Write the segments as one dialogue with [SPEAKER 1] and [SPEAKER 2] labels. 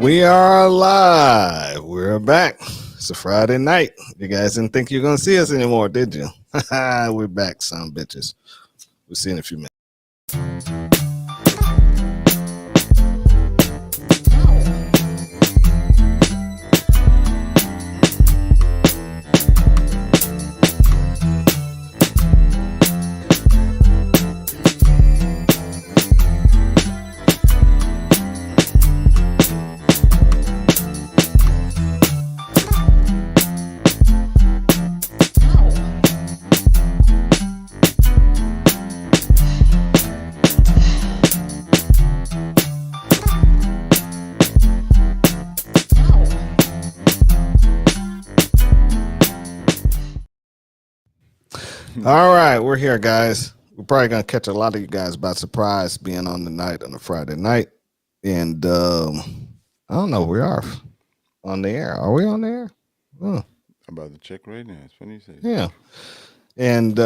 [SPEAKER 1] We are live. We're back. It's a Friday night. You guys didn't think you were going to see us anymore, did you? We're back, son bitches. We'll see you in a few minutes. All right, we're here, guys. We're probably gonna catch a lot of you guys by surprise being on the night on a Friday night, and I don't know. We are on the air. Are we on the air? Oh,
[SPEAKER 2] I'm about to check right now. It's funny you say.
[SPEAKER 1] yeah. And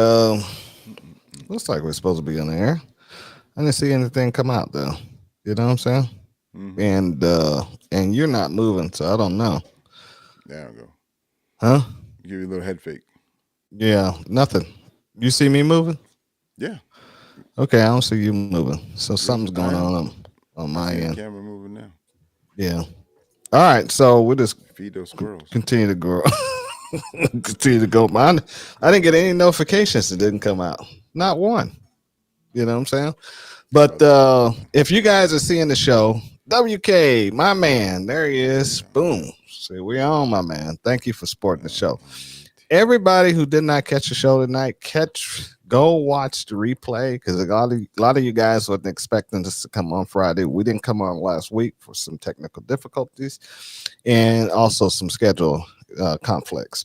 [SPEAKER 1] looks like we're supposed to be on the air. I didn't see anything come out though. You know what I'm saying? And you're not moving, so I don't know.
[SPEAKER 2] There we go.
[SPEAKER 1] Huh?
[SPEAKER 2] Give you a little head fake.
[SPEAKER 1] Yeah, nothing. You see me moving?
[SPEAKER 2] Yeah.
[SPEAKER 1] Okay, I don't see you moving. So something's going
[SPEAKER 2] I am.
[SPEAKER 1] on
[SPEAKER 2] I
[SPEAKER 1] my
[SPEAKER 2] see the
[SPEAKER 1] end.
[SPEAKER 2] camera moving now.
[SPEAKER 1] Yeah. All right, so we'll just
[SPEAKER 2] Feed those squirrels.
[SPEAKER 1] continue to grow. Continue to go. Mine. I didn't get any notifications that didn't come out. Not one. You know what I'm saying? But if you guys are seeing the show, WK, my man, there he is. Boom. See, we on, my man. Thank you for supporting the show. Everybody who did not catch the show tonight, go watch the replay because a lot of you guys wasn't expecting us to come on Friday. We didn't come on last week for some technical difficulties and also some schedule conflicts.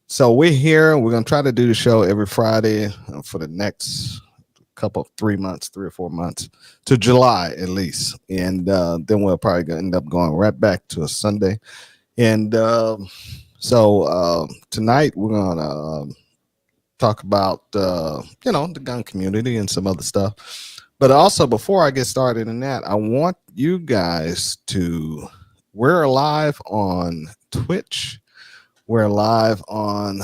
[SPEAKER 1] So we're here. We're gonna try to do the show every Friday for the next couple 3 months, 3 or 4 months to July at least, and then we'll probably end up going right back to a Sunday. And so tonight we're gonna talk about the gun community and some other stuff. But also before I get started in that, I want you guys to we're live on Twitch. We're live on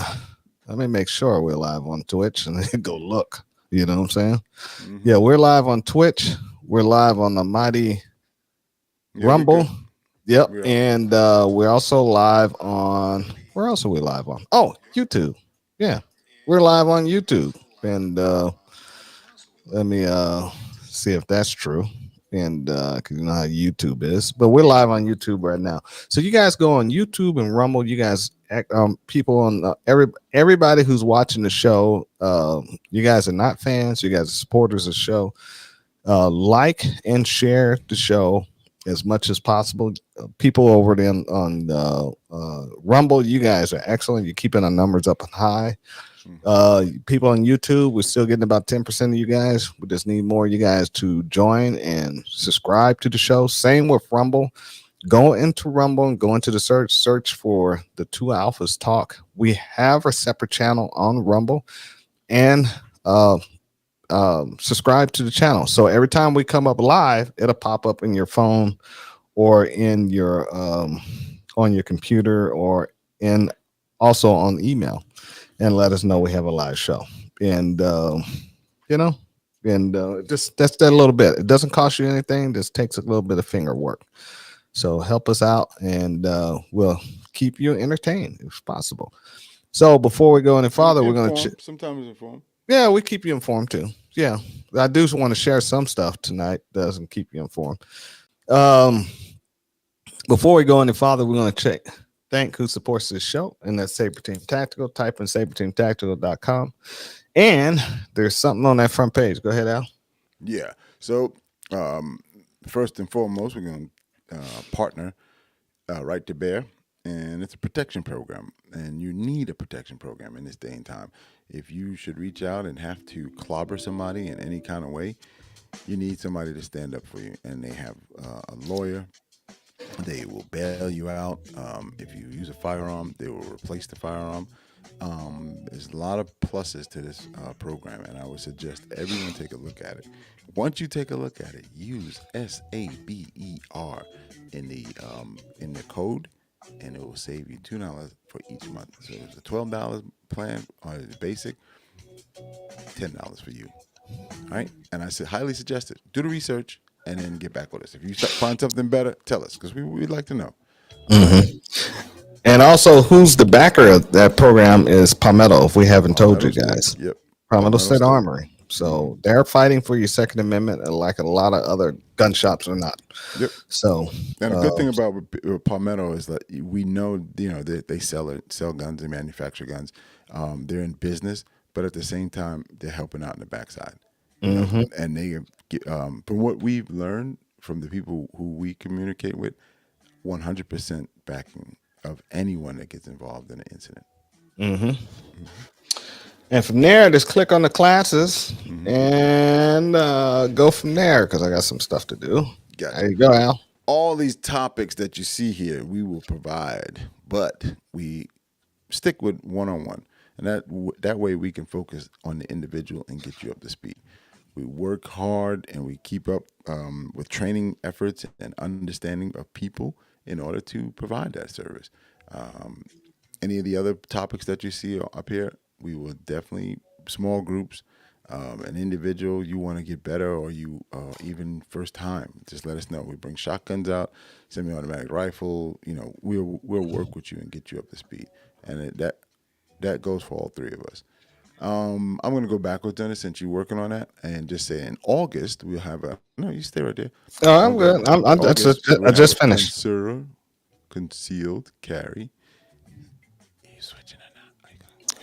[SPEAKER 1] let me make sure we're live on Twitch and then go look. You know what I'm saying? Mm-hmm. Yeah, we're live on Twitch. We're live on the Mighty Rumble. Yep. And we're also live on where else are we live on? Oh, YouTube. Yeah. We're live on YouTube. And let me see if that's true. And because you know how YouTube is. But we're live on YouTube right now. So you guys go on YouTube and Rumble. You guys people on everybody who's watching the show, you guys are not fans, you guys are supporters of the show. Like and share the show as much as possible. People over there on Rumble, you guys are excellent. You're keeping our numbers up and high. People on YouTube, we're still getting about 10% of you guys. We just need more of you guys to join and subscribe to the show. Same with Rumble. Go into Rumble and go into the search for the Two Alphas Talk. We have a separate channel on Rumble, and subscribe to the channel. So every time we come up live, it'll pop up in your phone or in your on your computer or in also on email, and let us know we have a live show. And just that's that a little bit. It doesn't cost you anything. Just takes a little bit of finger work. So help us out, and we'll keep you entertained if possible. So before we go any farther, we're going to
[SPEAKER 2] sometimes inform.
[SPEAKER 1] Yeah, we keep you informed too. Yeah, I do want to share some stuff tonight. Doesn't keep you informed. Before we go any farther, we're going to thank who supports this show, and that's Saber Team Tactical. Type in saberteamtactical.com, and there's something on that front page. Go ahead, Al.
[SPEAKER 2] Yeah. So first and foremost, we're going to partner Right to Bear, and it's a protection program, and you need a protection program in this day and time. If you should reach out and have to clobber somebody in any kind of way, you need somebody to stand up for you, and they have a lawyer. They will bail you out. If you use a firearm, they will replace the firearm. There's a lot of pluses to this program, and I would suggest everyone take a look at it. Once you take a look at it, use SABER in the code, and it will save you $2 for each month. So it's a $12 plan or the basic, $10 for you. All right, and I said highly suggest it. Do the research and then get back with us. If you find something better, tell us because we'd like to know. All right,
[SPEAKER 1] And also, who's the backer of that program is Palmetto, if we haven't told
[SPEAKER 2] Palmetto
[SPEAKER 1] you
[SPEAKER 2] State.
[SPEAKER 1] guys.
[SPEAKER 2] Yep,
[SPEAKER 1] Palmetto
[SPEAKER 2] Palmetto
[SPEAKER 1] State
[SPEAKER 2] State.
[SPEAKER 1] Armory. So they're fighting for your Second Amendment, like a lot of other gun shops are not.
[SPEAKER 2] Yep.
[SPEAKER 1] So,
[SPEAKER 2] And the good thing about with Palmetto is that we know, they sell guns and manufacture guns. They're in business, but at the same time, they're helping out in the backside. And they get, from what we've learned from the people who we communicate with, 100% backing of anyone that gets involved in an incident.
[SPEAKER 1] and from there, just click on the classes and go from there because I got some stuff to do.
[SPEAKER 2] Gotcha.
[SPEAKER 1] There you go, Al.
[SPEAKER 2] All these topics that you see here, we will provide, but we stick with one-on-one, and that way we can focus on the individual and get you up to speed. We work hard and we keep up with training efforts and understanding of people in order to provide that service. Any of the other topics that you see up here, we will definitely small groups. An individual you want to get better, or you even first time, just let us know. We bring shotguns out, semi-automatic rifle. We'll work with you and get you up to speed, and that goes for all three of us. I'm going to go backwards on it since you're working on that, and just say in August we'll have a. No, you stay right there.
[SPEAKER 1] Oh, I'm good. I just finished.
[SPEAKER 2] Concealed carry. Are you switching or not?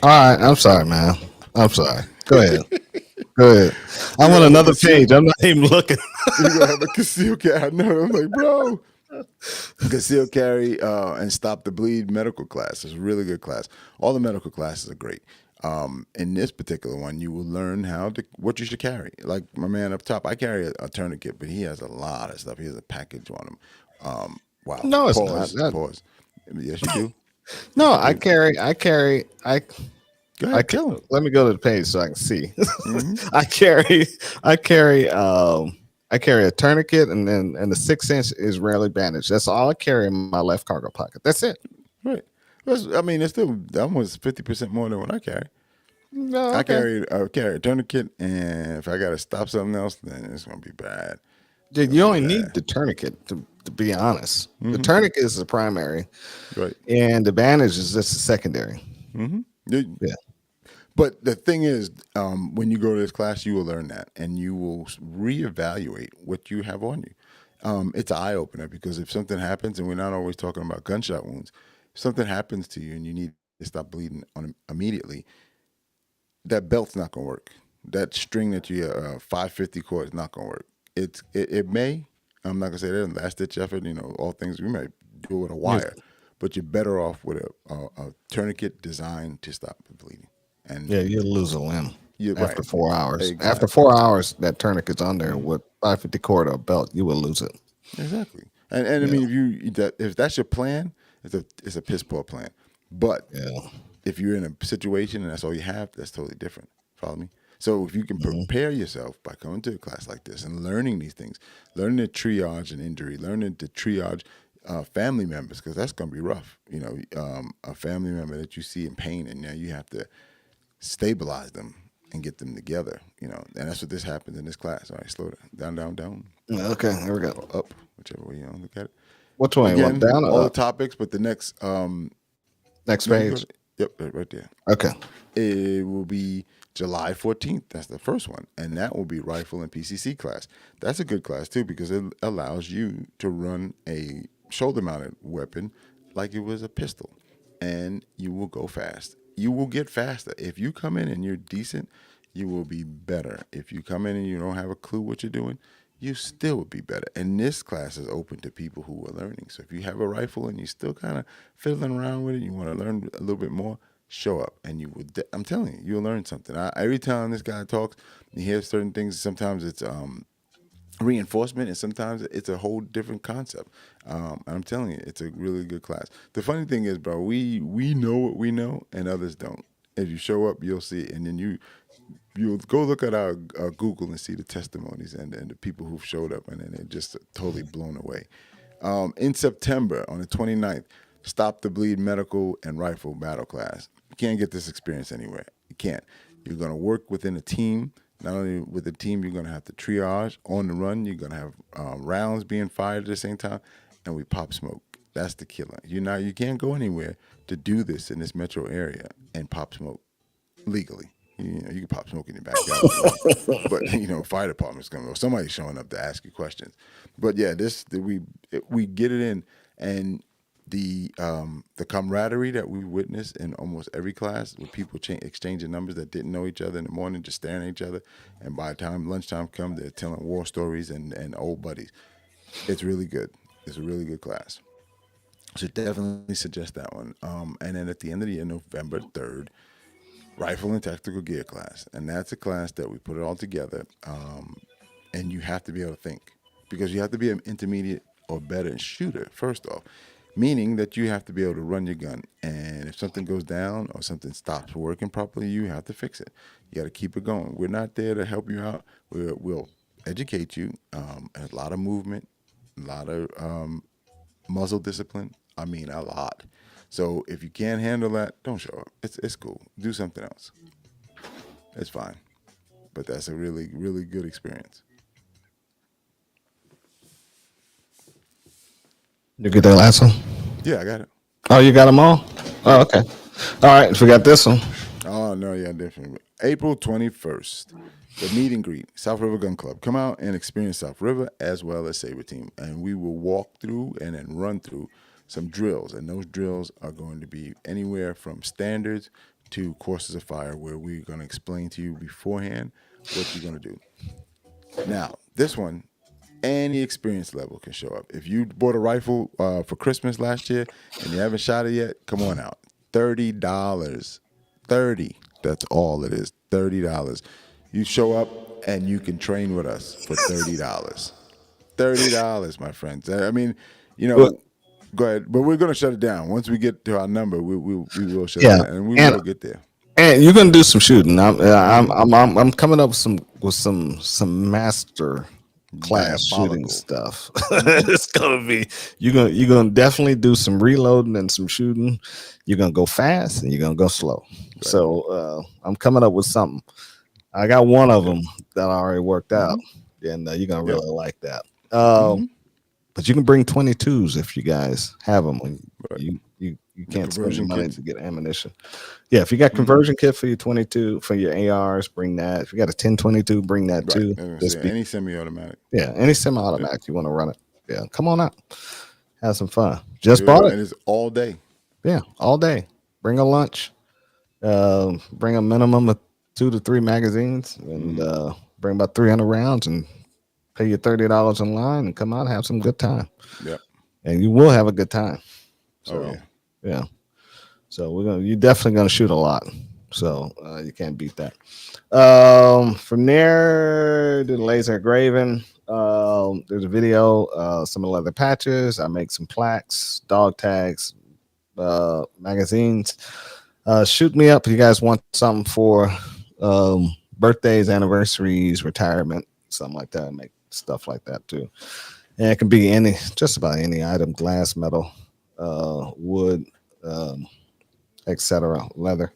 [SPEAKER 1] All right. I'm sorry, man. I'm sorry. Go ahead. Go ahead. I'm on another page. I'm not even looking.
[SPEAKER 2] You're gonna have a concealed carry. I know. I'm like, bro. Concealed carry and stop the bleed medical class is a really good class. All the medical classes are great. In this particular one, you will learn what you should carry. Like my man up top, I carry a tourniquet, but he has a lot of stuff. He has a package on him. Wow.
[SPEAKER 1] No, it's
[SPEAKER 2] Pause.
[SPEAKER 1] not.
[SPEAKER 2] Pause. Yes, you do.
[SPEAKER 1] No, I carry.
[SPEAKER 2] Go ahead, tell him.
[SPEAKER 1] Let me go to the page so I can see. I carry. I carry a tourniquet, and the 6-inch is rarely bandaged. That's all I carry in my left cargo pocket. That's it.
[SPEAKER 2] Right. It's still almost 50% more than what I carry.
[SPEAKER 1] No,
[SPEAKER 2] I
[SPEAKER 1] okay.
[SPEAKER 2] carry a tourniquet, and if I got to stop something else, then it's gonna be bad.
[SPEAKER 1] Dude, you only need the tourniquet to be honest. The tourniquet is the primary,
[SPEAKER 2] Right.
[SPEAKER 1] and the bandage is just the secondary.
[SPEAKER 2] Yeah. But the thing is, when you go to this class, you will learn that, and you will reevaluate what you have on you. It's an eye opener because if something happens, and we're not always talking about gunshot wounds, if something happens to you and you need to stop bleeding on immediately, that belt's not gonna work. That string that you 550 cord is not gonna work. It may. I'm not gonna say that in last ditch effort. All things we might do it with a wire, but you're better off with a tourniquet designed to stop the bleeding. And
[SPEAKER 1] Yeah, you'll lose a limb after
[SPEAKER 2] right.
[SPEAKER 1] 4 hours.
[SPEAKER 2] Exactly.
[SPEAKER 1] After 4 hours, that tourniquet's on there with 550 cord or belt, you will lose it.
[SPEAKER 2] Exactly. And I mean, if that's your plan, it's a piss poor plan. But if you're in a situation and that's all you have, that's totally different. Follow me? So if you can prepare yourself by coming to a class like this and learning these things, learning to triage an injury, learning to triage family members, because that's going to be rough. A family member that you see in pain, and now you have to stabilize them and get them together. And that's what this happens in this class. All right, slow down, down.
[SPEAKER 1] Okay, here we go.
[SPEAKER 2] Or up, whichever way you want to look at it.
[SPEAKER 1] Which one? You want down or
[SPEAKER 2] all
[SPEAKER 1] up?
[SPEAKER 2] the topics, but the next
[SPEAKER 1] Page?
[SPEAKER 2] Yep, right there.
[SPEAKER 1] Okay.
[SPEAKER 2] It will be July 14th. That's the first one. And that will be rifle and PCC class. That's a good class, too, because it allows you to run a shoulder-mounted weapon like it was a pistol. And you will go fast. You will get faster. If you come in and you're decent, you will be better. If you come in and you don't have a clue what you're doing, you still would be better. And this class is open to people who are learning. So if you have a rifle and you're still kind of fiddling around with it, you want to learn a little bit more, show up. And you would. I'm telling you, you'll learn something. Every time this guy talks, you hear certain things. Sometimes it's reinforcement, and sometimes it's a whole different concept. And I'm telling you, it's a really good class. The funny thing is, bro, we know what we know, and others don't. If you show up, you'll see it, and then you'll go look at our Google and see the testimonies and the people who've showed up, and then they're just totally blown away. In September, on the 29th, Stop the Bleed Medical and Rifle Battle Class. You can't get this experience anywhere. You can't. You're going to work within a team. Not only with the team, you're going to have to triage on the run. You're going to have rounds being fired at the same time, and we pop smoke. That's the killer. You can't go anywhere to do this in this metro area and pop smoke legally. You can pop smoke in your backyard if you want, but fire department's coming or somebody's showing up to ask you questions. But yeah, we get it in, and the camaraderie that we witness in almost every class, with people exchanging numbers that didn't know each other in the morning, just staring at each other, and by the time lunchtime comes, they're telling war stories and old buddies. It's really good. It's a really good class. So definitely suggest that one. And then at the end of the year, November 3rd, rifle and tactical gear class, and that's a class that we put it all together. And you have to be able to think, because you have to be an intermediate or better shooter first off, meaning that you have to be able to run your gun, and if something goes down or something stops working properly, you have to fix it. You got to keep it going. We're not there to help you out. We'll educate you. A lot of movement, a lot of muzzle discipline. I mean, a lot. So if you can't handle that, don't show up. It's cool. Do something else. It's fine. But that's a really, really good experience.
[SPEAKER 1] You get that last one?
[SPEAKER 2] Yeah, I got it.
[SPEAKER 1] Oh, you got them all? Oh, okay. All right, forgot this one.
[SPEAKER 2] Oh, no, yeah, definitely. April 21st, the meet and greet, South River Gun Club. Come out and experience South River as well as Saber Team. And we will walk through and then run through some drills. And those drills are going to be anywhere from standards to courses of fire, where we're going to explain to you beforehand what you're going to do. Now, this one, any experience level can show up. If you bought a rifle for Christmas last year and you haven't shot it yet, come on out. $30. That's all it is. $30. You show up and you can train with us for $30. $30, my friends. I mean, go ahead. But we're gonna shut it down. Once we get to our number, we will shut it down, and we will get there.
[SPEAKER 1] And you're gonna do some shooting. I'm coming up with some master class shooting stuff. It's gonna be you're gonna definitely do some reloading and some shooting. You're gonna go fast and you're gonna go slow. Right. So I'm coming up with something. I got one of them that I already worked out, and you're gonna really like that. But you can bring 22s if you guys have them. Right. You can't spend your money to get ammunition. Yeah, if you got conversion kit for your 22, for your ARs, bring that. If you got a 1022, bring that too.
[SPEAKER 2] Any semi-automatic.
[SPEAKER 1] Yeah, any semi-automatic you want to run it. Yeah, come on out. Have some fun. Just bought it.
[SPEAKER 2] And it's all day.
[SPEAKER 1] Yeah, all day. Bring a lunch. Bring a minimum of 2 to 3 magazines, and bring about 300 rounds, and pay your $30 in line, and come out and have some good time.
[SPEAKER 2] Yep.
[SPEAKER 1] And you will have a good time. So, yeah. So you're definitely gonna shoot a lot. So you can't beat that. From there, do the laser Graven. There's a video, some of the leather patches. I make some plaques, dog tags, magazines. Shoot me up if you guys want something for birthdays, anniversaries, retirement, something like that. I make stuff like that too. And it can be just about any item, glass, metal, wood, etc., leather.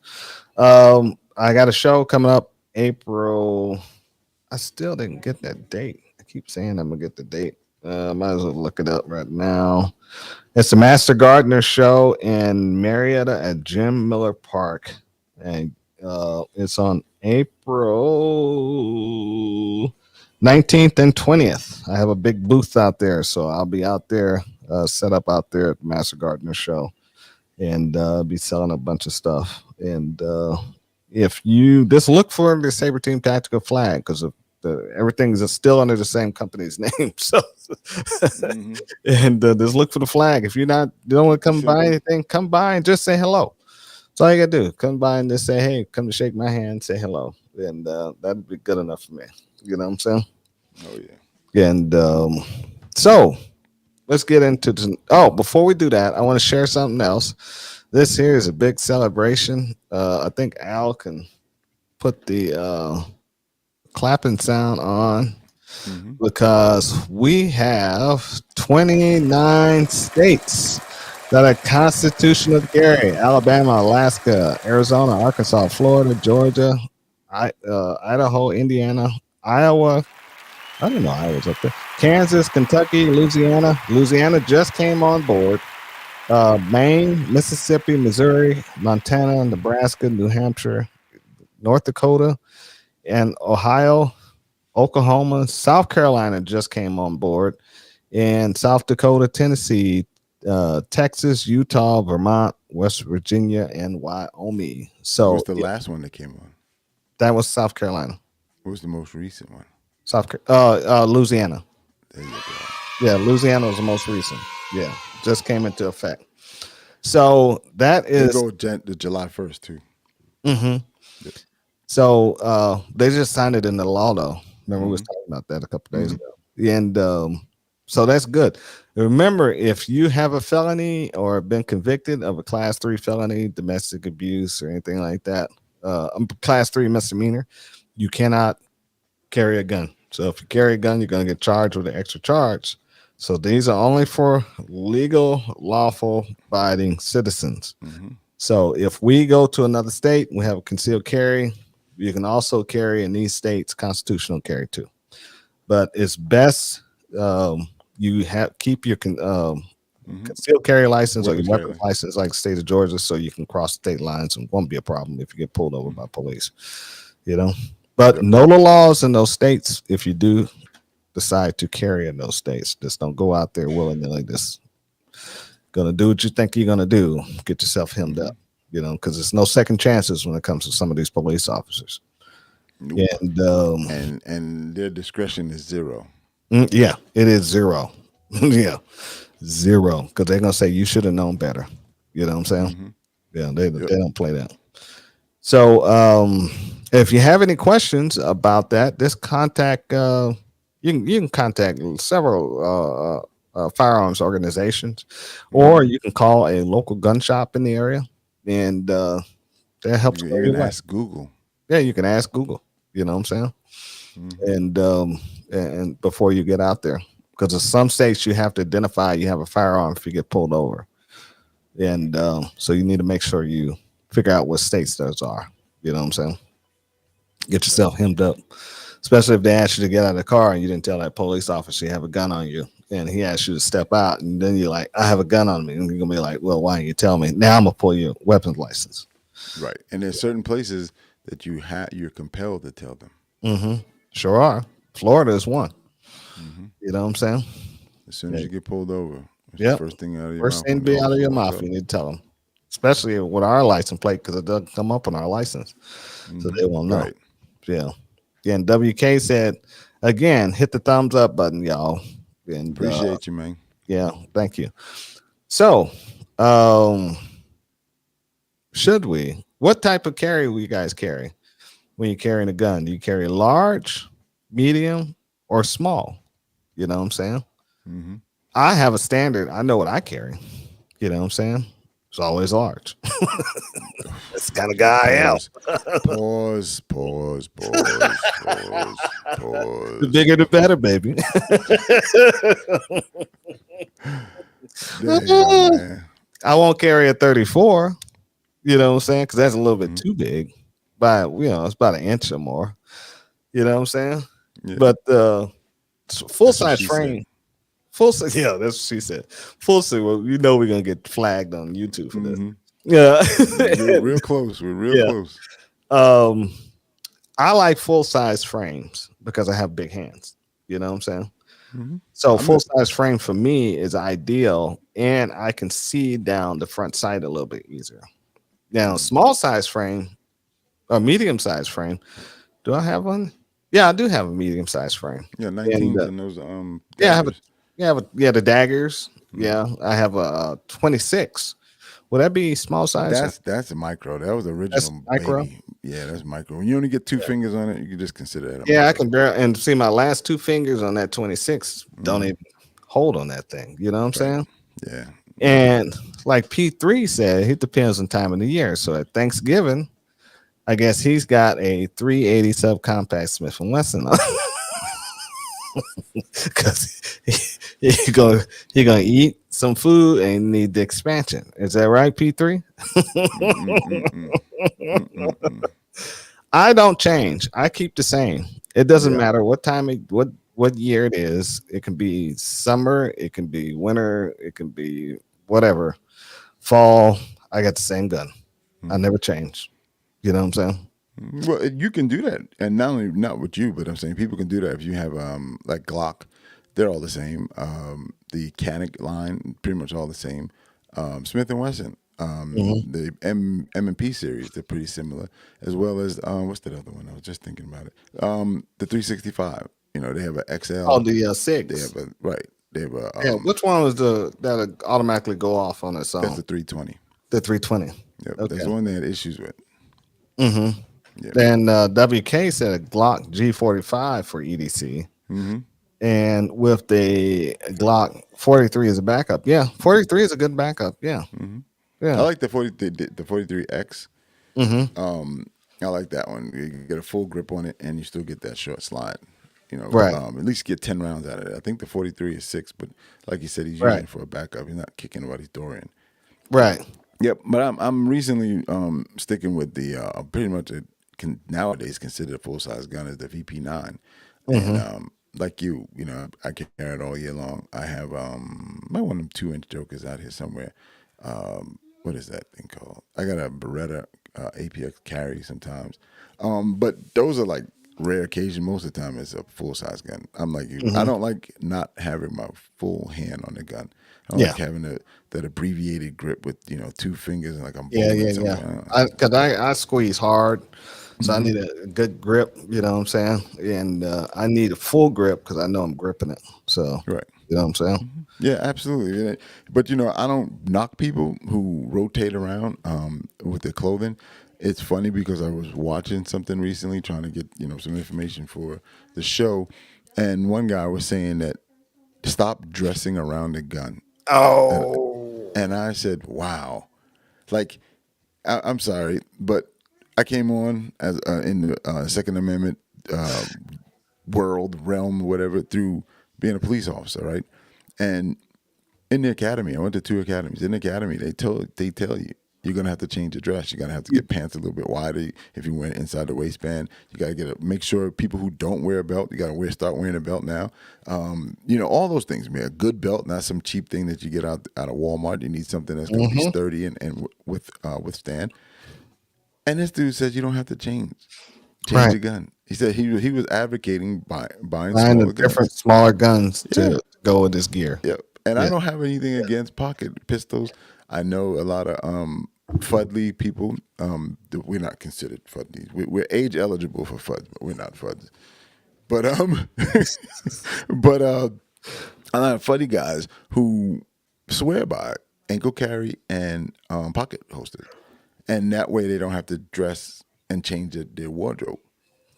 [SPEAKER 1] I got a show coming up April. I still didn't get that date. I keep saying I'm gonna get the date. Might as well look it up right now. It's the Master Gardener show in Marietta at Jim Miller Park, and it's on April 19th and 20th. I have a big booth out there, so I'll be out there, set up out there at the Master Gardener show, and be selling a bunch of stuff. And if you just look for the Saber Team Tactical flag, because everything is still under the same company's name. So, and just look for the flag. If you don't want to come buy anything, come by and just say hello. That's all you gotta do. Come by and just say, hey, come to shake my hand, say hello, and that'd be good enough for me. You know what I'm saying?
[SPEAKER 2] Oh yeah.
[SPEAKER 1] And so let's get into the, oh, before we do that, I want to share something else. This here is a big celebration. I think Al can put the clapping sound on
[SPEAKER 2] Mm-hmm.
[SPEAKER 1] because we have 29 states that are constitutional carry: Alabama, Alaska, Arizona, Arkansas, Florida, Georgia, Idaho, Indiana, Iowa. I didn't know Iowa's up there. Kansas, Kentucky, Louisiana. Louisiana just came on board. Maine, Mississippi, Missouri, Montana, Nebraska, New Hampshire, North Dakota, and Ohio, Oklahoma, South Carolina just came on board, and South Dakota, Tennessee, Texas, Utah, Vermont, West Virginia, and Wyoming. So
[SPEAKER 2] What's the last one that came on?
[SPEAKER 1] that was South Carolina.
[SPEAKER 2] What was the most recent one?
[SPEAKER 1] Louisiana.
[SPEAKER 2] There you go.
[SPEAKER 1] Yeah, Louisiana was the most recent. Yeah, just came into effect. So that
[SPEAKER 2] They
[SPEAKER 1] is.
[SPEAKER 2] go to July 1st too.
[SPEAKER 1] Mhm.
[SPEAKER 2] Yep.
[SPEAKER 1] So they just signed it into law, though. Remember, we was
[SPEAKER 2] Mhm.
[SPEAKER 1] talking about that a couple days
[SPEAKER 2] Mhm.
[SPEAKER 1] ago, and so that's good. Remember, if you have a felony or been convicted of a class 3 felony, domestic abuse, or anything like that, class 3 misdemeanor, you cannot carry a gun. So if you carry a gun, you're going to get charged with an extra charge. So these are only for legal, lawful, abiding citizens.
[SPEAKER 2] Mhm.
[SPEAKER 1] So if we go to another state, we have a concealed carry. You can also carry in these states constitutional carry too. But it's best you have keep your
[SPEAKER 2] Mhm.
[SPEAKER 1] concealed carry license or your
[SPEAKER 2] Weapons
[SPEAKER 1] weapons
[SPEAKER 2] carry.
[SPEAKER 1] license like the state of Georgia, so you can cross state lines and won't be a problem if you get pulled over by
[SPEAKER 2] Mhm.
[SPEAKER 1] police. You know, but
[SPEAKER 2] Yep.
[SPEAKER 1] know the laws in those states. If you do decide to carry in those states, just don't go out there willy nilly. Just gonna do what you think you're gonna do. Get yourself hemmed up.
[SPEAKER 2] Mhm.
[SPEAKER 1] Because there's no second chances when it comes to some of these police officers.
[SPEAKER 2] Nope.
[SPEAKER 1] And
[SPEAKER 2] And their discretion is zero.
[SPEAKER 1] yeah, it is zero. Yeah, zero. Because they're gonna say you should have known better. You know what I'm saying?
[SPEAKER 2] Mhm.
[SPEAKER 1] Yeah, they
[SPEAKER 2] Yep.
[SPEAKER 1] don't play that. So if you have any questions about that, just contact. You can contact several firearms organizations, or
[SPEAKER 2] Mhm.
[SPEAKER 1] you can call a local gun shop in the area, and that
[SPEAKER 2] You
[SPEAKER 1] helps
[SPEAKER 2] can
[SPEAKER 1] clear
[SPEAKER 2] even
[SPEAKER 1] your way.
[SPEAKER 2] ask Google.
[SPEAKER 1] Yeah, you can ask Google. You know what I'm saying?
[SPEAKER 2] Mhm.
[SPEAKER 1] And before you get out there, because in some states you have to identify you have a firearm if you get pulled over, and so you need to make sure you figure out what states those are. You know what I'm saying? Get
[SPEAKER 2] Right.
[SPEAKER 1] yourself hemmed up, especially if they ask you to get out of the car and you didn't tell that police officer you have a gun on you, and he asks you to step out, and then you're like, I have a gun on me, and you're gonna be like, well, why didn't you tell me? Now I'm gonna pull your weapons license.
[SPEAKER 2] Right. And there's certain places that you're compelled to tell them.
[SPEAKER 1] Mm-hmm. Sure are. Florida is one.
[SPEAKER 2] Mhm.
[SPEAKER 1] You know what I'm saying?
[SPEAKER 2] As soon as
[SPEAKER 1] Yeah.
[SPEAKER 2] you get pulled over, it's the
[SPEAKER 1] Yep.
[SPEAKER 2] first thing out of your
[SPEAKER 1] First
[SPEAKER 2] mouth
[SPEAKER 1] thing
[SPEAKER 2] when
[SPEAKER 1] to
[SPEAKER 2] the
[SPEAKER 1] be out of
[SPEAKER 2] officer
[SPEAKER 1] your
[SPEAKER 2] walks
[SPEAKER 1] mouth,
[SPEAKER 2] up.
[SPEAKER 1] you need to tell them, especially with our license plate because it doesn't come up on our license, so
[SPEAKER 2] Mhm.
[SPEAKER 1] they won't know.
[SPEAKER 2] Right.
[SPEAKER 1] Yeah. Yeah. And WK said, again, hit the thumbs up button, y'all. And
[SPEAKER 2] Appreciate you, man.
[SPEAKER 1] yeah, thank you. So, um, should we? What type of carry will you guys carry when you're carrying a gun? Do you carry large, medium, or small? You know what I'm saying?
[SPEAKER 2] Mhm.
[SPEAKER 1] I have a standard. I know what I carry. You know what I'm saying? It's always large. That's the kind of guy I am.
[SPEAKER 2] Pause. Pause. Pause. Pause. Pause.
[SPEAKER 1] The
[SPEAKER 2] Pause.
[SPEAKER 1] bigger the better, baby.
[SPEAKER 2] Damn, man.
[SPEAKER 1] I won't carry a 34. You know what I'm saying? Because that's a little bit
[SPEAKER 2] Mhm.
[SPEAKER 1] too big. By it's about an inch or more. You know what I'm saying?
[SPEAKER 2] Yeah.
[SPEAKER 1] But full
[SPEAKER 2] That's what
[SPEAKER 1] size
[SPEAKER 2] she said.
[SPEAKER 1] frame, yeah, that's what she said. Full size. Well, we're gonna get flagged on YouTube for this.
[SPEAKER 2] Mhm.
[SPEAKER 1] Yeah,
[SPEAKER 2] We're real close. We're real
[SPEAKER 1] yeah.
[SPEAKER 2] close.
[SPEAKER 1] Um, I like full size frames because I have big hands. You know what I'm saying?
[SPEAKER 2] Mhm.
[SPEAKER 1] So
[SPEAKER 2] I'm the
[SPEAKER 1] full size frame for me is ideal, and I can see down the front sight a little bit easier. Now,
[SPEAKER 2] mm,
[SPEAKER 1] small size frame or medium size frame. Do I have one? Yeah, I do have a medium size frame,
[SPEAKER 2] yeah,
[SPEAKER 1] and
[SPEAKER 2] 19s and those
[SPEAKER 1] yeah, I have a
[SPEAKER 2] daggers.
[SPEAKER 1] yeah, the daggers.
[SPEAKER 2] Mhm.
[SPEAKER 1] Yeah, I have a 26 Would that be small size?
[SPEAKER 2] That's a micro. That was the
[SPEAKER 1] That's
[SPEAKER 2] original
[SPEAKER 1] micro.
[SPEAKER 2] baby. Yeah, that's micro. When you only get two fingers on it, you can just consider that a
[SPEAKER 1] Yeah, I
[SPEAKER 2] micro.
[SPEAKER 1] can barely and see my last two fingers on that 26 don't
[SPEAKER 2] Mhm.
[SPEAKER 1] even hold on that thing. You know what I'm
[SPEAKER 2] Right.
[SPEAKER 1] saying?
[SPEAKER 2] Yeah.
[SPEAKER 1] And like P3 said, it depends on time of the year. So at Thanksgiving, I guess he's got a 380 subcompact Smith and Wesson on because he gonna eat some food and need the expansion. Is that right, P3?
[SPEAKER 2] Mm-mm-mm-mm. Mm-mm-mm.
[SPEAKER 1] I don't change. I keep the same. It doesn't
[SPEAKER 2] Yeah.
[SPEAKER 1] matter what time what year it is. It can be summer, it can be winter, it can be whatever. Fall. I got the same gun. I
[SPEAKER 2] Mhm.
[SPEAKER 1] never change. You know what I'm saying?
[SPEAKER 2] Well, you can do that, and not only not with you, but I'm saying people can do that if you have like Glock, they're all the same. The Kidex line, pretty much all the same. Smith and Wesson,
[SPEAKER 1] Mhm.
[SPEAKER 2] the M&P series, they're pretty similar, as well as what's that other one? I was just thinking about it. The 365. You know, they have an
[SPEAKER 1] Oh,
[SPEAKER 2] XL.
[SPEAKER 1] the
[SPEAKER 2] They
[SPEAKER 1] six.
[SPEAKER 2] have a right. They have a
[SPEAKER 1] Yeah. Which one was the that automatically go off on its
[SPEAKER 2] that's
[SPEAKER 1] own?
[SPEAKER 2] the 320.
[SPEAKER 1] The 320.
[SPEAKER 2] Yep, that's
[SPEAKER 1] Okay.
[SPEAKER 2] the one they had issues with.
[SPEAKER 1] Mm-hmm.
[SPEAKER 2] Yeah.
[SPEAKER 1] Then WK said a Glock G45 for EDC.
[SPEAKER 2] Mm-hmm.
[SPEAKER 1] And with the Glock 43 as a backup. Yeah, 43 is a good backup. Yeah,
[SPEAKER 2] Mm-hmm. I
[SPEAKER 1] yeah.
[SPEAKER 2] like the 43X.
[SPEAKER 1] Mm-hmm.
[SPEAKER 2] I like that one. You get a full grip on it, and you still get that short slide. You know,
[SPEAKER 1] Right,
[SPEAKER 2] at least get 10 rounds out of it. I think the 43 is 6, but like you said, he's using
[SPEAKER 1] right,
[SPEAKER 2] it for a backup. He's not kicking nobody's door in.
[SPEAKER 1] right.
[SPEAKER 2] Yep, but I'm recently sticking with the pretty much nowadays considered a full size gun is the VP9, and
[SPEAKER 1] Mm-hmm.
[SPEAKER 2] like you know, I carry it all year long. I have my one of them 2-inch jokers out here somewhere. What is that thing called? I got a Beretta APX carry sometimes, but those are like rare occasion. Most of the time, it's a full size gun. I'm like you. I
[SPEAKER 1] Mm-hmm.
[SPEAKER 2] don't like not having my full hand on the gun. I don't
[SPEAKER 1] Yeah,
[SPEAKER 2] like having that abbreviated grip with two fingers and like I'm
[SPEAKER 1] yeah,
[SPEAKER 2] bowling
[SPEAKER 1] yeah, yeah.
[SPEAKER 2] somewhere.
[SPEAKER 1] I squeeze hard, so I
[SPEAKER 2] Mm-hmm.
[SPEAKER 1] need a good grip. You know what I'm saying? And I need a full grip because I know I'm gripping it. So
[SPEAKER 2] Right.
[SPEAKER 1] you know what I'm saying?
[SPEAKER 2] Yeah, absolutely. But I don't knock people who rotate around with their clothing. It's funny because I was watching something recently, trying to get some information for the show, and one guy was saying that stop dressing around the gun, and
[SPEAKER 1] Oh.
[SPEAKER 2] and I said, wow, like I'm sorry, but I came on as in the Second Amendment uh, world realm, whatever, through being a police officer, right? And in the academy, I went to 2 academies. In the academy, they tell you you're gonna have to change your dress. You're gonna have to get pants a little bit wider if you went inside the waistband. You gotta make sure people who don't wear a belt, you gotta start wearing a belt now. All those things. Man, a good belt, not some cheap thing that you get out of Walmart. You need something that's gonna be
[SPEAKER 1] Mm-hmm.
[SPEAKER 2] sturdy and withstand. And this dude says you don't have to change
[SPEAKER 1] Right.
[SPEAKER 2] a gun. He said he was advocating buying
[SPEAKER 1] Buying the
[SPEAKER 2] smaller guns.
[SPEAKER 1] different smaller guns
[SPEAKER 2] Yeah,
[SPEAKER 1] to go with this gear.
[SPEAKER 2] yep. And I
[SPEAKER 1] Yeah.
[SPEAKER 2] don't have anything
[SPEAKER 1] Yeah.
[SPEAKER 2] against pocket pistols. I know a lot of fudly people. We're not considered fudlies. We're age eligible for fuds, but we're not fuds. But but a lot of fuddy guys who swear by ankle carry and pocket holsters, and that way they don't have to dress and change their wardrobe.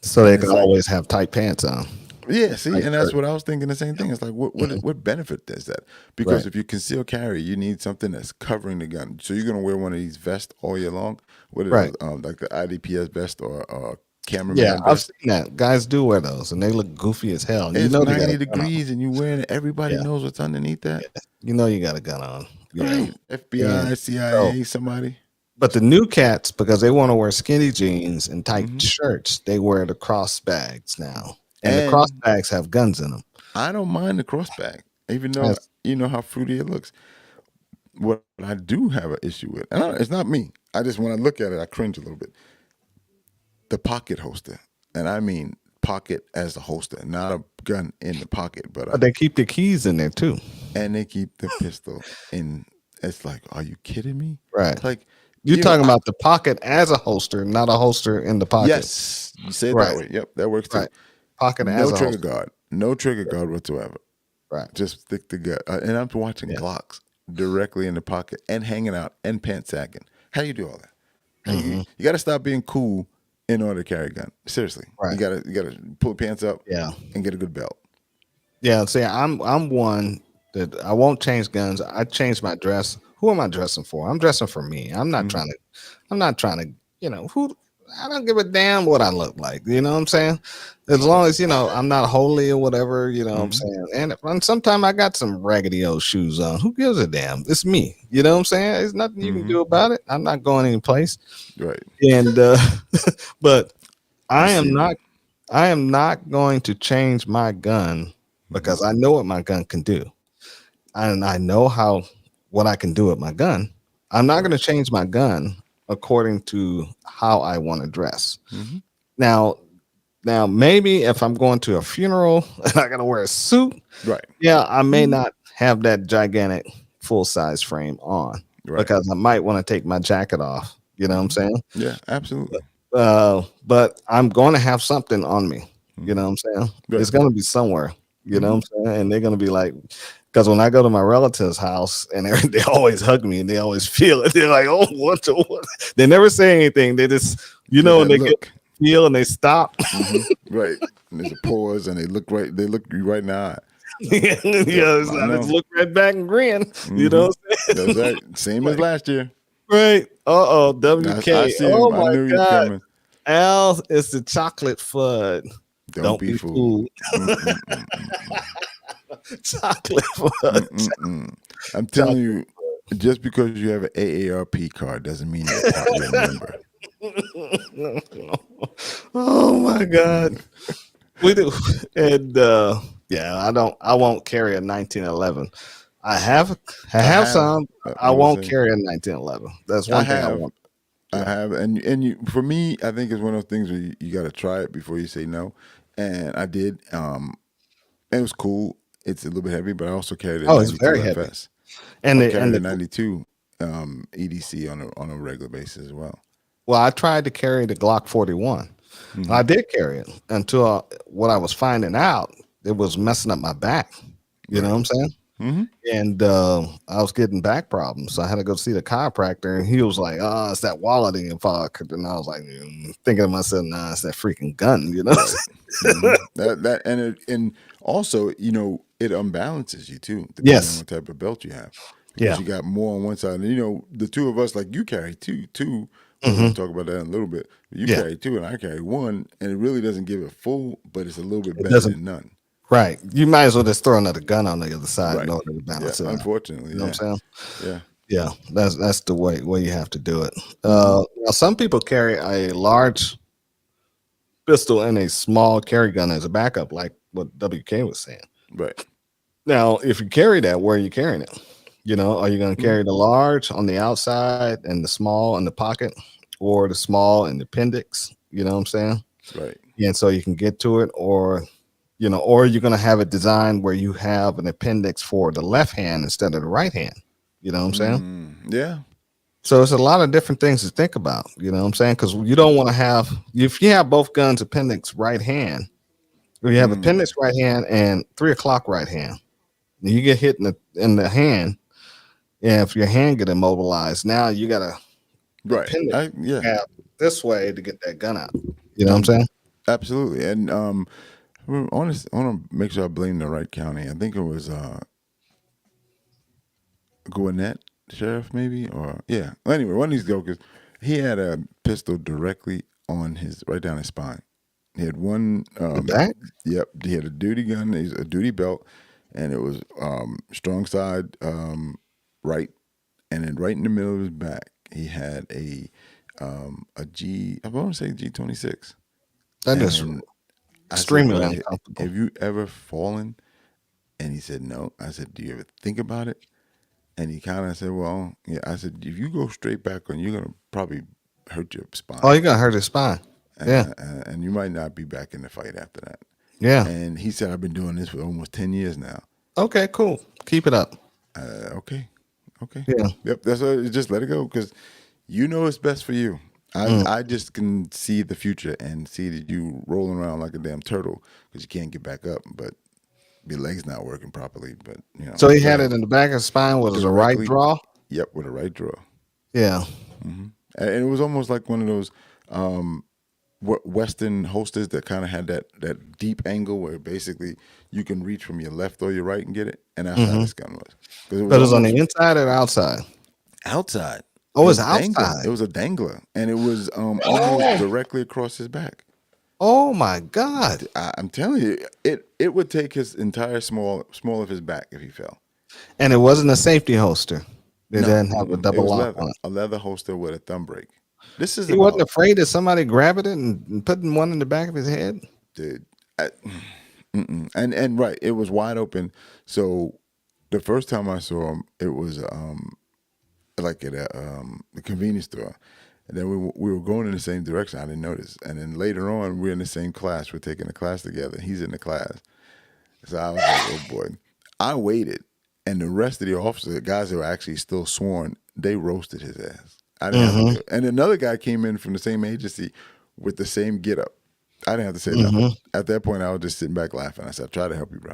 [SPEAKER 1] So they
[SPEAKER 2] And
[SPEAKER 1] can
[SPEAKER 2] it's like,
[SPEAKER 1] always have tight pants on.
[SPEAKER 2] yeah, see,
[SPEAKER 1] Tight
[SPEAKER 2] and that's
[SPEAKER 1] shirt.
[SPEAKER 2] what I was thinking. The same thing. It's like,
[SPEAKER 1] Mhm.
[SPEAKER 2] what benefit does that?
[SPEAKER 1] Right.
[SPEAKER 2] Because if you conceal carry, you need something that's covering the gun. So you're gonna wear one of these vests all year long. What are
[SPEAKER 1] Right.
[SPEAKER 2] those? Like the IDPS vest or
[SPEAKER 1] Yeah,
[SPEAKER 2] cameraman
[SPEAKER 1] I've
[SPEAKER 2] vest.
[SPEAKER 1] seen that. Guys do wear those, and they look goofy as hell. And you
[SPEAKER 2] It's
[SPEAKER 1] know they got
[SPEAKER 2] 90
[SPEAKER 1] a gun on.
[SPEAKER 2] degrees, and you wearing it. Everybody
[SPEAKER 1] Yeah,
[SPEAKER 2] knows what's underneath that.
[SPEAKER 1] yeah. You know you got a gun on. Yeah.
[SPEAKER 2] Right?
[SPEAKER 1] And
[SPEAKER 2] FBI,
[SPEAKER 1] so,
[SPEAKER 2] CIA, somebody.
[SPEAKER 1] but the new cats, because they want to wear skinny jeans and tight
[SPEAKER 2] Hmm.
[SPEAKER 1] shirts, they wear the cross bags now, and the cross
[SPEAKER 2] And
[SPEAKER 1] bags have guns in them.
[SPEAKER 2] I don't mind the crossback, even though
[SPEAKER 1] That's
[SPEAKER 2] you know how fruity it looks. What I do have an issue with, and it's not me. I just when I look at it, I cringe a little bit. The pocket holster, and I mean pocket as a holster, not a gun in the pocket, but
[SPEAKER 1] but they keep the keys in there too.
[SPEAKER 2] and they keep the pistol in. It's like, are you kidding me?
[SPEAKER 1] Right.
[SPEAKER 2] Like,
[SPEAKER 1] You're talking about the pocket as a holster, not a holster in the pocket.
[SPEAKER 2] yes, you say it that
[SPEAKER 1] Right.
[SPEAKER 2] way. Yep, that works too.
[SPEAKER 1] Right. Pocket as a holster.
[SPEAKER 2] No trigger guard whatsoever.
[SPEAKER 1] Right.
[SPEAKER 2] Just stick the gun. And I'm watching
[SPEAKER 1] Yeah.
[SPEAKER 2] Glocks. directly in the pocket and hanging out and pants sagging. How do you do all that?
[SPEAKER 1] Hmm.
[SPEAKER 2] You got to stop being cool in order to carry a gun. Seriously,
[SPEAKER 1] Right.
[SPEAKER 2] you gotta pull your pants up
[SPEAKER 1] Yeah.
[SPEAKER 2] and get a good belt.
[SPEAKER 1] Yeah. See, I'm one that I won't change guns. I change my dress. Who am I dressing for? I'm dressing for me. I'm not trying to, who I don't give a damn what I look like. You know what I'm saying? As long as, I'm not holy or whatever, you know what I'm saying? And sometimes I got some raggedy old shoes on. Who gives a damn? It's me. You know what I'm saying? There's nothing you can do about it. I'm not going any place.
[SPEAKER 2] Right.
[SPEAKER 1] And but
[SPEAKER 2] I
[SPEAKER 1] I am
[SPEAKER 2] see.
[SPEAKER 1] not I am not going to change my gun because I know what my gun can do. And I know what I can do with my gun. I'm not going to change my gun according to how I want to dress. Now, maybe if I'm going to a funeral and I got to wear a suit,
[SPEAKER 2] Right.
[SPEAKER 1] yeah, I may not have that gigantic full size frame on because I might want to take my jacket off. You know what I'm saying?
[SPEAKER 2] Yeah, absolutely.
[SPEAKER 1] But I'm going to have something on me. You know what I'm saying?
[SPEAKER 2] Right.
[SPEAKER 1] It's going to be somewhere. You know what I'm saying? And they're going to be like, because when I go to my relative's house and they always hug me and they always feel it. They're like, oh, what? They never say anything. They just, when they get feel and they stop.
[SPEAKER 2] Right. And there's a pause and they look you right in the eye.
[SPEAKER 1] Yeah, I just look right back and grin. You know what I'm saying?
[SPEAKER 2] That's right. Same as last year.
[SPEAKER 1] Right. WK.
[SPEAKER 2] I see him.
[SPEAKER 1] Oh
[SPEAKER 2] I
[SPEAKER 1] my
[SPEAKER 2] knew he was
[SPEAKER 1] God.
[SPEAKER 2] coming.
[SPEAKER 1] Al is the chocolate FUD.
[SPEAKER 2] Don't be fooled.
[SPEAKER 1] Chocolate FUD.
[SPEAKER 2] I'm telling you, just because you have an AARP card doesn't mean you're a member.
[SPEAKER 1] Oh my God. We do. And I won't carry a 1911. I have some. I won't carry a 1911. That's one thing I want.
[SPEAKER 2] I have, and you, for me, I think it's one of those things where you got to try it before you say no. And I did. It was cool. It's a little bit heavy, but I also carried a 92
[SPEAKER 1] it's very heavy.
[SPEAKER 2] FS.
[SPEAKER 1] And
[SPEAKER 2] I carried a 92 EDC on a regular basis as well.
[SPEAKER 1] Well, I tried to carry the Glock 41. I did carry it until what I was finding out, it was messing up my back. You know what I'm saying? And I was getting back problems. So I had to go see the chiropractor, and he was like, "Oh, it's that wallet in your pocket." And I was like, thinking to myself, "Nah, it's that freaking gun." You know,
[SPEAKER 2] and also, it unbalances you too, depending on what type of belt you have. Because you got more on one side, and the two of us, like you carry two. We're going to talk about that in a little bit. You carry two, and I carry one, and it really doesn't give it full, but it's a little bit better than none.
[SPEAKER 1] Right. You might as well just throw another gun on the other side in order to balance it out.
[SPEAKER 2] Unfortunately.
[SPEAKER 1] You know what I'm saying?
[SPEAKER 2] Yeah.
[SPEAKER 1] Yeah. That's the way you have to do it. Now some people carry a large pistol and a small carry gun as a backup, like what WK was saying.
[SPEAKER 2] Right.
[SPEAKER 1] Now, if you carry that, where are you carrying it? Are you going to carry the large on the outside and the small in the pocket, or the small in the appendix? You know what I'm saying?
[SPEAKER 2] Right.
[SPEAKER 1] And so you can get to it, or or you're going to have it designed where you have an appendix for the left hand instead of the right hand. You know what I'm saying?
[SPEAKER 2] Yeah.
[SPEAKER 1] So it's a lot of different things to think about. You know what I'm saying? Because you don't want to have, if you have both guns appendix right hand, or you have appendix right hand and 3 o'clock right hand, and you get hit in the hand, and if your hand get immobilized, now you got to have this way to get that gun out. You know what I'm saying?
[SPEAKER 2] Absolutely. And I want to make sure I blame the right county. I think it was Gwinnett Sheriff, maybe, or Well, anyway, one of these jokers, he had a pistol directly on right down his spine. He had one.
[SPEAKER 1] Back?
[SPEAKER 2] Yep. He had a duty gun, a duty belt, and it was strong side right, and then right in the middle of his back, he had a G. I want to say G26.
[SPEAKER 1] That is extremely
[SPEAKER 2] said,
[SPEAKER 1] uncomfortable.
[SPEAKER 2] Have you ever fallen? And he said, no. I said, do you ever think about it? And he kind of said, well, yeah. I said, if you go straight back you're going to probably hurt your spine.
[SPEAKER 1] Oh, you're going to hurt his spine.
[SPEAKER 2] And you might not be back in the fight after that.
[SPEAKER 1] Yeah.
[SPEAKER 2] And he said, I've been doing this for almost 10 years now.
[SPEAKER 1] Okay, cool. Keep it up.
[SPEAKER 2] Okay.
[SPEAKER 1] Yeah.
[SPEAKER 2] Yep. That's what, just let it go, because it's best for you. I just can see the future and see that you rolling around like a damn turtle because you can't get back up. But your leg's not working properly. But
[SPEAKER 1] So he
[SPEAKER 2] go
[SPEAKER 1] had
[SPEAKER 2] ahead.
[SPEAKER 1] it in the back of his spine. Was it a right
[SPEAKER 2] Directly.
[SPEAKER 1] draw?
[SPEAKER 2] Yep, with a right draw.
[SPEAKER 1] Yeah.
[SPEAKER 2] And it was almost like one of those Western holsters that kind of had that deep angle where basically you can reach from your left or your right and get it. And that's how this gun was. Because it was
[SPEAKER 1] But it was on
[SPEAKER 2] almost
[SPEAKER 1] the inside or outside?
[SPEAKER 2] outside.
[SPEAKER 1] Oh,
[SPEAKER 2] It
[SPEAKER 1] it's
[SPEAKER 2] was dangling.
[SPEAKER 1] outside.
[SPEAKER 2] It was a dangler. And it was almost directly across his back.
[SPEAKER 1] Oh my God.
[SPEAKER 2] I'm telling you, it would take his entire small of his back if he fell.
[SPEAKER 1] And it wasn't a safety holster. It
[SPEAKER 2] No,
[SPEAKER 1] didn't have a
[SPEAKER 2] it
[SPEAKER 1] double
[SPEAKER 2] was
[SPEAKER 1] lock
[SPEAKER 2] leather,
[SPEAKER 1] on it.
[SPEAKER 2] a leather holster with a thumb brake. This is
[SPEAKER 1] He wasn't
[SPEAKER 2] about,
[SPEAKER 1] afraid of somebody grabbing it and putting one in the back of his head.
[SPEAKER 2] dude. And right, it was wide open. So the first time I saw him, it was like at a convenience store. And then we were going in the same direction. I didn't notice. And then later on, we're in the same class. We're taking a class together. He's in the class. So I was like, oh boy. I waited. And the rest of the officers, the guys that were actually still sworn, they roasted his ass. I didn't have to do it. And another guy came in from the same agency with the same get up. I didn't have to say nothing. At that point, I was just sitting back laughing. I said, I tried to help you, bro.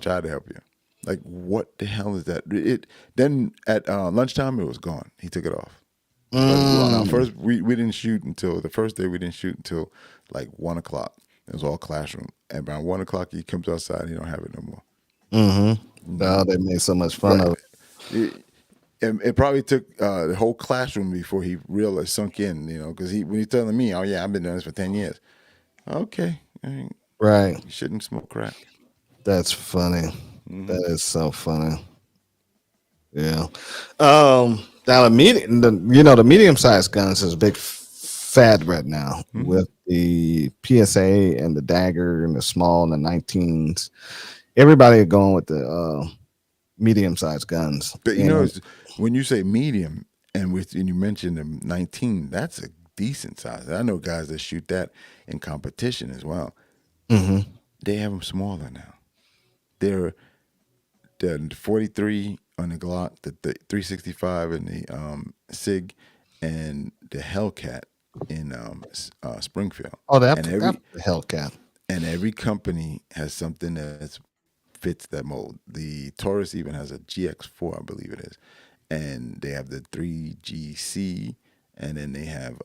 [SPEAKER 2] Tried to help you. Like, what the hell is that? Then at lunchtime, it was gone. He took it off. But on our first, we didn't shoot until the first day. We didn't shoot until like 1 o'clock. It was all classroom. And by 1 o'clock, he comes outside. He don't have it no more.
[SPEAKER 1] Oh, they made so much fun of it.
[SPEAKER 2] It probably took the whole classroom before he realized, sunk in, because when he's telling me, oh, yeah, I've been doing this for 10 years. Okay. I mean,
[SPEAKER 1] Right.
[SPEAKER 2] you shouldn't smoke crack.
[SPEAKER 1] That's funny. That is so funny. Yeah. Now the medium-sized guns is a big fad right now with the PSA and the dagger and the small and the 19s. Everybody are going with the medium-sized guns.
[SPEAKER 2] But when you say medium and you mentioned the 19, that's a decent size. I know guys that shoot that in competition as well. They have them smaller now. They're the 43 on the Glock, the 365 and the SIG, and the Hellcat in Springfield.
[SPEAKER 1] Oh, that's the Hellcat.
[SPEAKER 2] And every company has something that fits that mold. The Taurus even has a GX4, I believe it is, and they have the 3GC, and then they have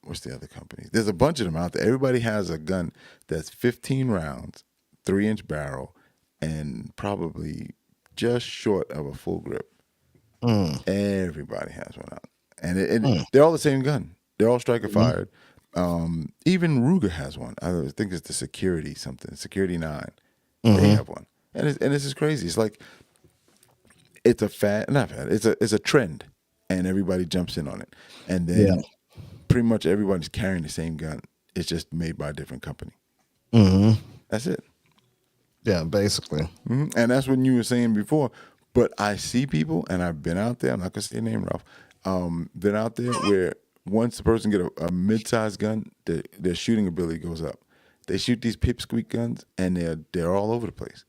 [SPEAKER 2] what's the other companies? There's a bunch of them out there. Everybody has a gun that's 15 rounds, 3-inch barrel, and probably just short of a full grip. Everybody has one out, and they're all the same gun. They're all striker fired. Even Ruger has one. I think it's the Security 9. They have one, and this is crazy. It's like it's a fad, not fad. It's a trend, and everybody jumps in on it, and then pretty much everybody's carrying the same gun. It's just made by a different company. That's it.
[SPEAKER 1] Yeah, basically.
[SPEAKER 2] And that's what you were saying before. But I see people, and I've been out there. I'm not gonna say your name, Ralph. Been out there where once the person get a mid-sized gun, their shooting ability goes up. They shoot these pipsqueak guns, and they're all over the place.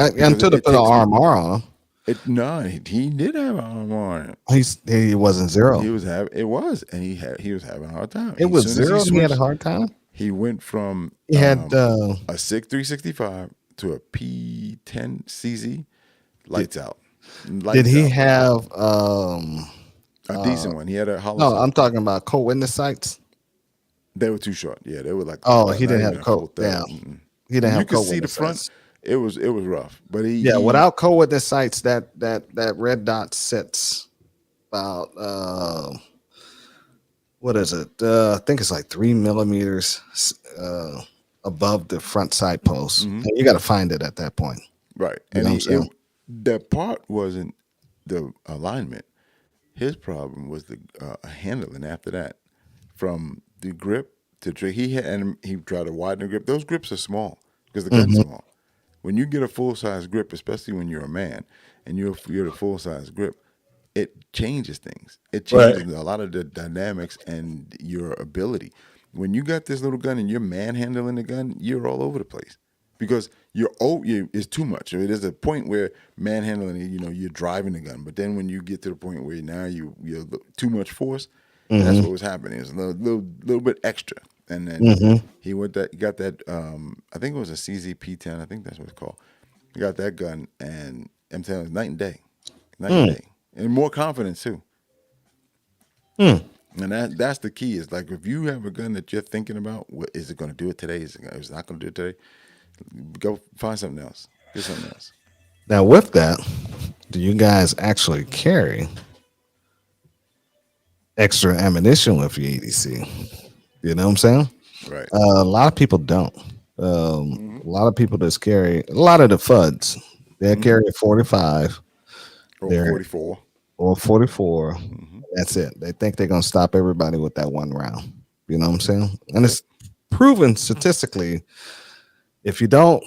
[SPEAKER 1] Until they put an armor on him.
[SPEAKER 2] No, he did have an armor on him.
[SPEAKER 1] He wasn't zero.
[SPEAKER 2] He was having he was having a hard time.
[SPEAKER 1] It was zero. He had a hard time.
[SPEAKER 2] He went from
[SPEAKER 1] he had
[SPEAKER 2] a SIG 365 to a P10 CZ. Lights out.
[SPEAKER 1] Did he have
[SPEAKER 2] a decent one? He had a hollow.
[SPEAKER 1] No, I'm talking about co-witness sights.
[SPEAKER 2] They were too short. Yeah, they were like.
[SPEAKER 1] Oh, he didn't have co. Yeah, he didn't have.
[SPEAKER 2] You could see the front. Sights. It was rough, but
[SPEAKER 1] without co-witness sights, that red dot sits about what is it? I think it's like 3 millimeters above the front sight post. And you got to find it at that point.
[SPEAKER 2] Right, and the part wasn't the alignment. His problem was the handling after that, from the grip to trick. He tried to widen the grip. Those grips are small because the gun's small. When you get a full size grip, especially when you're a man and you're a full size grip, it changes things. It changes a lot of the dynamics and your ability. When you got this little gun and you're manhandling the gun, you're all over the place. Because it's too much. There's a point where manhandling, you're driving the gun. But then when you get to the point where now you're too much force, that's what was happening. It was a little bit extra. And then he got that. I think it was a CZP10. I think that's what it's called. I got that gun, and I'm telling you, night and day, night and day, and more confidence too. And that's the key. Is like if you have a gun that you're thinking about, what is it going to do it today? Is it not going to do it today? Go find something else. Get something else.
[SPEAKER 1] Now, with that, do you guys actually carry extra ammunition with your EDC? You know what I'm saying?
[SPEAKER 2] Right.
[SPEAKER 1] A lot of people don't. A lot of people just carry a lot of the FUDs. They carry a 45
[SPEAKER 2] Or
[SPEAKER 1] there
[SPEAKER 2] 44.
[SPEAKER 1] or 44. That's it. They think they're gonna stop everybody with that one round. You know what I'm saying? And it's proven statistically, if you don't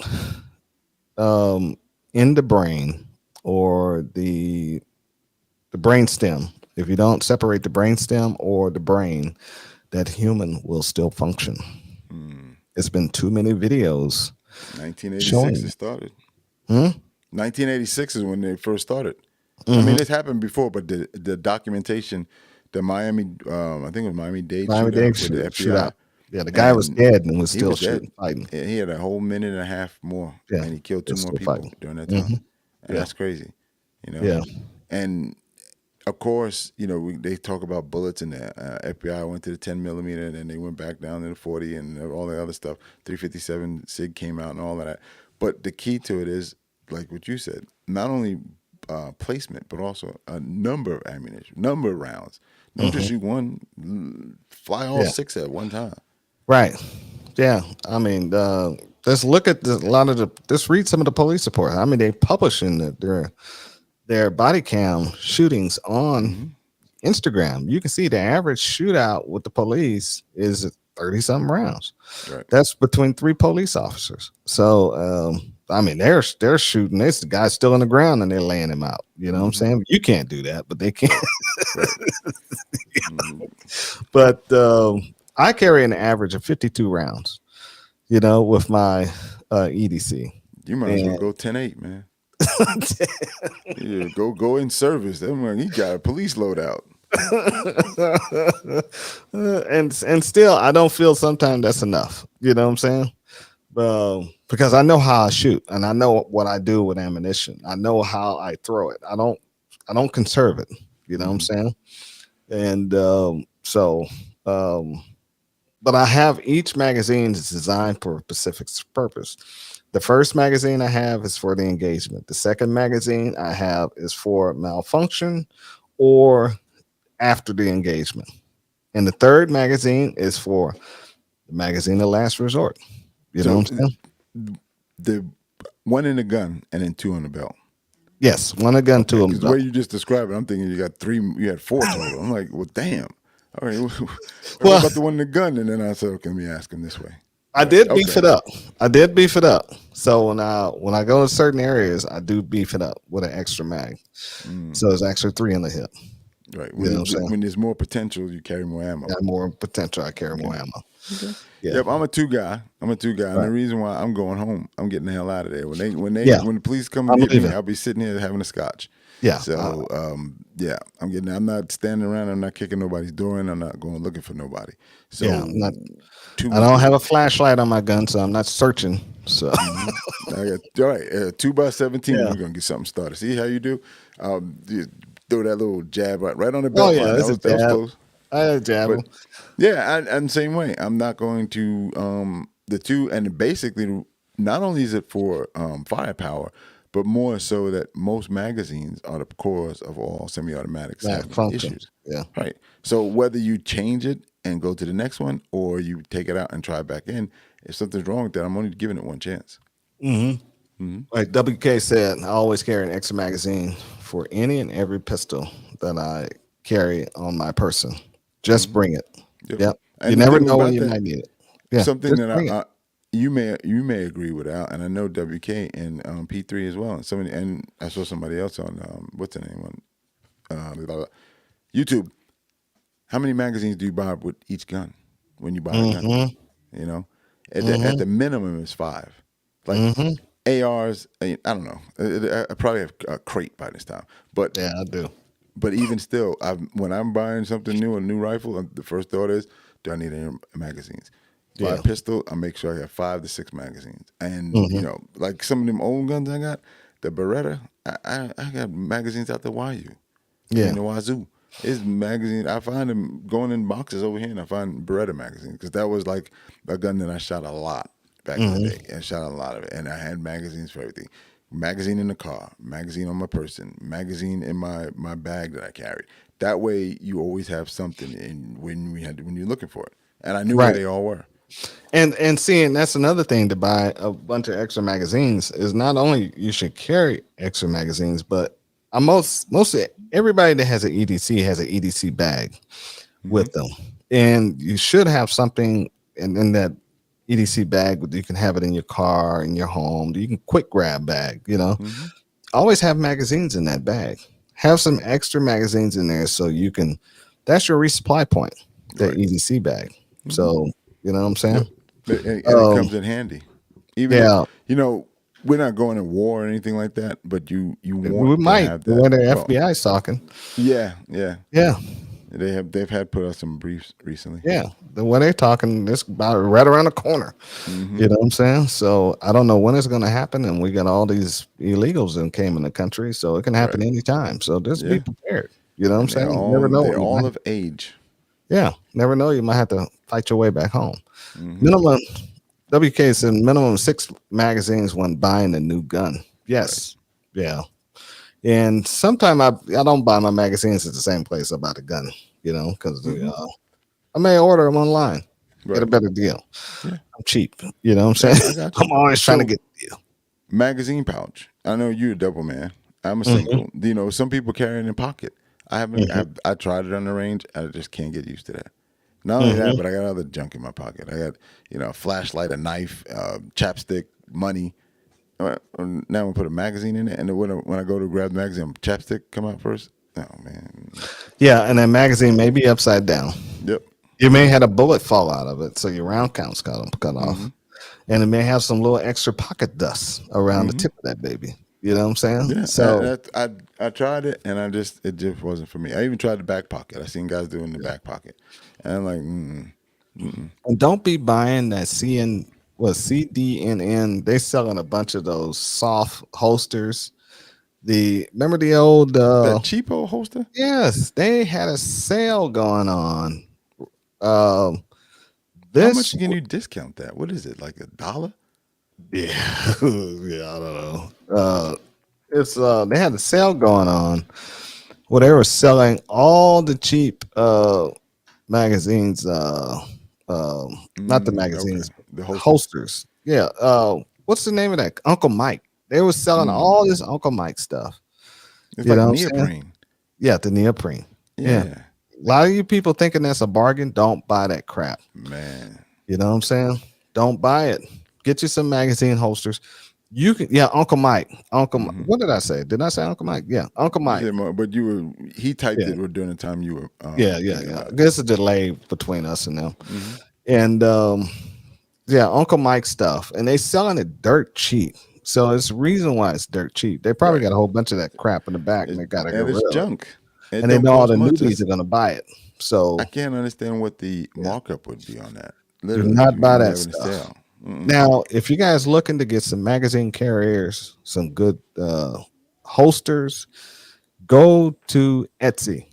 [SPEAKER 1] in the brain or the brain stem, if you don't separate the brain stem or the brain, that human will still function. It's been too many videos
[SPEAKER 2] 1986
[SPEAKER 1] showing.
[SPEAKER 2] it started. 1986 is when they first started. I mean, it's happened before, but the documentation, the Miami, I think it was Miami-Dade shootout with the FBI.
[SPEAKER 1] Shootout. Yeah, the guy was dead and was
[SPEAKER 2] He
[SPEAKER 1] still
[SPEAKER 2] was dead.
[SPEAKER 1] shooting, fighting.
[SPEAKER 2] He had a whole minute and a half more,
[SPEAKER 1] Yeah,
[SPEAKER 2] and he killed
[SPEAKER 1] he
[SPEAKER 2] two
[SPEAKER 1] was
[SPEAKER 2] more
[SPEAKER 1] still
[SPEAKER 2] people
[SPEAKER 1] fighting.
[SPEAKER 2] during that time. And that's crazy, you know.
[SPEAKER 1] Yeah.
[SPEAKER 2] And of course, you know, they talk about bullets, and the FBI went to the 10 millimeter, and then they went back down to the 40 and all the other stuff. 357 SIG came out and all of that. But the key to it is, like what you said, not only placement, but also a number of ammunition, number of rounds. Don't just shoot one, fly all 6 at one time.
[SPEAKER 1] Right. Yeah. I mean, let's look at let's read some of the police reports. I mean, they publishing their body cam shootings on Instagram. You can see the average shootout with the police is 30 something rounds.
[SPEAKER 2] Right.
[SPEAKER 1] That's between 3 police officers. So, I mean, they're shooting. This the guy's still on the ground and they're laying him out. You know what I'm saying? You can't do that, but they can. But I carry an average of 52 rounds. You know, with my EDC.
[SPEAKER 2] You might as well go 10-8, man. Yeah, go in service. That man, he got a police loadout.
[SPEAKER 1] And still, I don't feel sometimes that's enough. You know what I'm saying? Because I know how I shoot and I know what I do with ammunition. I know how I throw it. I don't conserve it. You know what I'm saying? And but I have each magazine is designed for a specific purpose. The first magazine I have is for the engagement. The second magazine I have is for malfunction or after the engagement. And the third magazine is for the magazine of last resort. You know what I'm saying?
[SPEAKER 2] The one in the gun and then 2 on the belt.
[SPEAKER 1] Yes, one a gun, 2 on the
[SPEAKER 2] The
[SPEAKER 1] belt.
[SPEAKER 2] way you just described it, I'm thinking you had 4 total. I'm like, well, damn. All right, what
[SPEAKER 1] Well-
[SPEAKER 2] about the one in the gun? And then I said, okay, let me ask him this way.
[SPEAKER 1] I did beef it up. So when I go to certain areas, I do beef it up with an extra mag. So it's actually 3 in the hip.
[SPEAKER 2] Right.
[SPEAKER 1] You know what I'm saying?
[SPEAKER 2] When there's more potential, you carry more ammo.
[SPEAKER 1] Got more potential. I carry more ammo.
[SPEAKER 2] Okay.
[SPEAKER 1] Yeah.
[SPEAKER 2] Yep, I'm a 2 guy. And the reason why I'm going home, I'm getting the hell out of there. When the police come and get me, I'll be sitting here having a scotch.
[SPEAKER 1] Yeah.
[SPEAKER 2] So I'm not standing around. I'm not kicking nobody's door in. I'm not going looking for nobody. So
[SPEAKER 1] I don't have a flashlight on my gun, so I'm not searching. So
[SPEAKER 2] I got 2x17. We're gonna get something started. See how you do? You throw that little jab right on the belt.
[SPEAKER 1] yeah,
[SPEAKER 2] that was close.
[SPEAKER 1] I jab him.
[SPEAKER 2] Yeah, and same way. I'm not going to the 2, and basically, not only is it for firepower, but more so that most magazines are the cause of all semi-automatics having issues.
[SPEAKER 1] Yeah.
[SPEAKER 2] Right. So whether you change it and go to the next one, or you take it out and try it back in, if something's wrong with that, I'm only giving it one chance.
[SPEAKER 1] Like WK said, I always carry an extra magazine for any and every pistol that I carry on my person. Just bring it. Yep.
[SPEAKER 2] And
[SPEAKER 1] you
[SPEAKER 2] the
[SPEAKER 1] never
[SPEAKER 2] thing
[SPEAKER 1] know when
[SPEAKER 2] about
[SPEAKER 1] you
[SPEAKER 2] that-
[SPEAKER 1] might need it. Yeah.
[SPEAKER 2] Something
[SPEAKER 1] just bring it.
[SPEAKER 2] that you may agree with Al, and I know WK and P3 as well. And I saw somebody else on what's the name on YouTube. How many magazines do you buy with each gun when you buy a gun? You know, at the minimum is 5. Like ARs, I don't know. I probably have a crate by this time, but
[SPEAKER 1] Yeah, I do.
[SPEAKER 2] But even still, when I'm buying something new, a new rifle, the first thought is, do I need any magazines? Buy a
[SPEAKER 1] Yeah.
[SPEAKER 2] pistol, I make sure I have 5 to 6 magazines. And
[SPEAKER 1] Hmm.
[SPEAKER 2] like some of them old guns I got, the Beretta, I got magazines out the YU. I
[SPEAKER 1] Yeah.
[SPEAKER 2] mean the Wazoo. It's magazine. I find them going in boxes over here, and I find Beretta magazines because that was like a gun that I shot a lot back in the
[SPEAKER 1] Hmm.
[SPEAKER 2] day. I shot a lot of it, and I had magazines for everything. Magazine in the car, magazine on my person, magazine in my bag that I carried. That way, you always have something in when you're looking for it. And I knew where
[SPEAKER 1] Right.
[SPEAKER 2] they all were.
[SPEAKER 1] And seeing that's another thing to buy a bunch of extra magazines is not only you should carry extra magazines, but mostly everybody that has an EDC has an EDC bag
[SPEAKER 2] Hmm.
[SPEAKER 1] with them, and you should have something in that EDC bag. You can have it in your car, in your home. You can quick grab bag.
[SPEAKER 2] Hmm.
[SPEAKER 1] Always have magazines in that bag. Have some extra magazines in there so you can. That's your resupply point. That
[SPEAKER 2] Right.
[SPEAKER 1] EDC bag.
[SPEAKER 2] Hmm.
[SPEAKER 1] So you know what I'm saying.
[SPEAKER 2] Yep. And it
[SPEAKER 1] Um,
[SPEAKER 2] comes in handy, even if
[SPEAKER 1] yeah,
[SPEAKER 2] we're not going to war or anything like that. But you
[SPEAKER 1] we
[SPEAKER 2] want to
[SPEAKER 1] might
[SPEAKER 2] have
[SPEAKER 1] the
[SPEAKER 2] that.
[SPEAKER 1] way the
[SPEAKER 2] Well,
[SPEAKER 1] FBI is talking.
[SPEAKER 2] yeah, yeah.
[SPEAKER 1] Yeah,
[SPEAKER 2] They've had put out some briefs recently.
[SPEAKER 1] yeah, the way they're talking, this about right around the corner. You
[SPEAKER 2] Hmm.
[SPEAKER 1] know what I'm saying? So I don't know when it's going to happen, and we got all these illegals that came in the country, so it can happen
[SPEAKER 2] Right.
[SPEAKER 1] anytime. So just be
[SPEAKER 2] Yeah.
[SPEAKER 1] prepared. You know what I'm
[SPEAKER 2] And
[SPEAKER 1] saying? You never know.
[SPEAKER 2] they're all of age.
[SPEAKER 1] Yeah, never know. You might have to fight your way back home.
[SPEAKER 2] Hmm.
[SPEAKER 1] Minimum WK said minimum 6 magazines when buying a new gun.
[SPEAKER 2] Right.
[SPEAKER 1] Yes, yeah. And sometimes I don't buy my magazines at the same place I buy the gun. Because
[SPEAKER 2] Hmm.
[SPEAKER 1] I may order them online, get a
[SPEAKER 2] Right.
[SPEAKER 1] better deal.
[SPEAKER 2] Yeah.
[SPEAKER 1] I'm cheap. You know what I'm
[SPEAKER 2] Yeah. I
[SPEAKER 1] saying?
[SPEAKER 2] got you.
[SPEAKER 1] I'm always trying to
[SPEAKER 2] So
[SPEAKER 1] get a deal.
[SPEAKER 2] magazine pouch. I know you're a double man. I'm a
[SPEAKER 1] Hmm.
[SPEAKER 2] single. Some people carry it in a pocket. I haven't.
[SPEAKER 1] Hmm.
[SPEAKER 2] I tried it on the range. I just can't get used to that. Not only that,
[SPEAKER 1] Hmm.
[SPEAKER 2] but I got other junk in my pocket. I got a flashlight, a knife, chapstick, money. Now I'm gonna put a magazine in it, and then when I go to grab the magazine, chapstick come out first. Oh man.
[SPEAKER 1] Yeah, and that magazine may be upside down.
[SPEAKER 2] Yep.
[SPEAKER 1] You may have a bullet fall out of it, so your round count's cut
[SPEAKER 2] Mm-hmm.
[SPEAKER 1] off, and it may have some little extra pocket dust around the
[SPEAKER 2] Mm-hmm.
[SPEAKER 1] tip of that baby. You know what I'm saying?
[SPEAKER 2] Yeah.
[SPEAKER 1] So
[SPEAKER 2] I tried it, and it just wasn't for me. I even tried the back pocket. I seen guys doing the back pocket, and I'm like, mm-mm.
[SPEAKER 1] and don't be buying that CDNN. They selling a bunch of those soft holsters. Remember the old
[SPEAKER 2] That cheapo holster.
[SPEAKER 1] yes, they had a sale going on. Um
[SPEAKER 2] How
[SPEAKER 1] this
[SPEAKER 2] much can you discount that? What is it, like $1?
[SPEAKER 1] yeah, yeah, I don't know. It's they had a sale going on where they were selling all the cheap magazines, not the
[SPEAKER 2] Okay,
[SPEAKER 1] magazines, but
[SPEAKER 2] the
[SPEAKER 1] the
[SPEAKER 2] holsters.
[SPEAKER 1] holsters. Yeah. What's the name of that? Uncle Mike. They were selling all
[SPEAKER 2] Mm.
[SPEAKER 1] this Uncle Mike stuff.
[SPEAKER 2] It's
[SPEAKER 1] You
[SPEAKER 2] like
[SPEAKER 1] know what I'm saying?
[SPEAKER 2] neoprene.
[SPEAKER 1] Yeah, the neoprene. Yeah.
[SPEAKER 2] Yeah,
[SPEAKER 1] A lot of you people thinking that's a bargain, don't buy that crap.
[SPEAKER 2] man.
[SPEAKER 1] You know what I'm saying? Don't buy it. Get you some magazine holsters. You can, yeah, Uncle Mike.
[SPEAKER 2] Hmm.
[SPEAKER 1] What did I say? Did I say Uncle Mike? Yeah, Uncle
[SPEAKER 2] You
[SPEAKER 1] Mike.
[SPEAKER 2] said more, but he typed
[SPEAKER 1] Yeah,
[SPEAKER 2] it during the time you were
[SPEAKER 1] yeah,
[SPEAKER 2] thinking
[SPEAKER 1] yeah.
[SPEAKER 2] about it.
[SPEAKER 1] There's a delay between us and them.
[SPEAKER 2] Hmm.
[SPEAKER 1] And yeah, Uncle Mike stuff. And they selling it dirt cheap. So it's the reason why it's dirt cheap. They probably
[SPEAKER 2] Right.
[SPEAKER 1] got a whole bunch of that crap in the back and they gotta get
[SPEAKER 2] And it's
[SPEAKER 1] rid of it.
[SPEAKER 2] junk. It
[SPEAKER 1] And they
[SPEAKER 2] don't
[SPEAKER 1] know all
[SPEAKER 2] cost
[SPEAKER 1] the
[SPEAKER 2] much.
[SPEAKER 1] newbies are gonna buy it.
[SPEAKER 2] I
[SPEAKER 1] So
[SPEAKER 2] can't understand what the
[SPEAKER 1] yeah,
[SPEAKER 2] markup would be on that.
[SPEAKER 1] do
[SPEAKER 2] Literally, if
[SPEAKER 1] not buy
[SPEAKER 2] you
[SPEAKER 1] that
[SPEAKER 2] have any
[SPEAKER 1] stuff.
[SPEAKER 2] sale. Mm-mm.
[SPEAKER 1] Now, if you guys looking to get some magazine carriers, some good holsters, go to Etsy.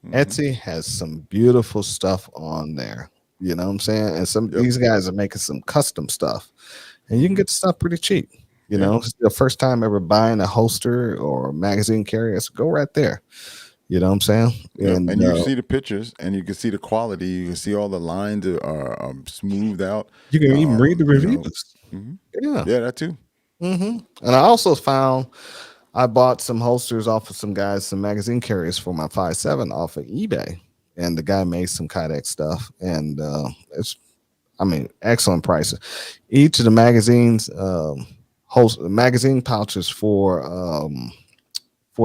[SPEAKER 2] Hmm.
[SPEAKER 1] Etsy has some beautiful stuff on there. You know what I'm saying? And some
[SPEAKER 2] Yep.
[SPEAKER 1] these guys are making some custom stuff, and you can
[SPEAKER 2] Hmm.
[SPEAKER 1] get the stuff pretty cheap.
[SPEAKER 2] Yeah.
[SPEAKER 1] It's the first time ever buying a holster or a magazine carrier. So go right there. You know what I'm saying?
[SPEAKER 2] Yep.
[SPEAKER 1] And
[SPEAKER 2] And you see the pictures, and you can see the quality. You can see all the lines are smoothed out.
[SPEAKER 1] you can even read the
[SPEAKER 2] You know.
[SPEAKER 1] reviews.
[SPEAKER 2] Hmm.
[SPEAKER 1] Yeah.
[SPEAKER 2] Yeah, that too.
[SPEAKER 1] And I also found I bought some holsters off of some guys, some magazine carriers for my 5.7 off of eBay, and the guy made some Kidex stuff, and it's, I mean, excellent prices. Each of the magazines, magazine pouches for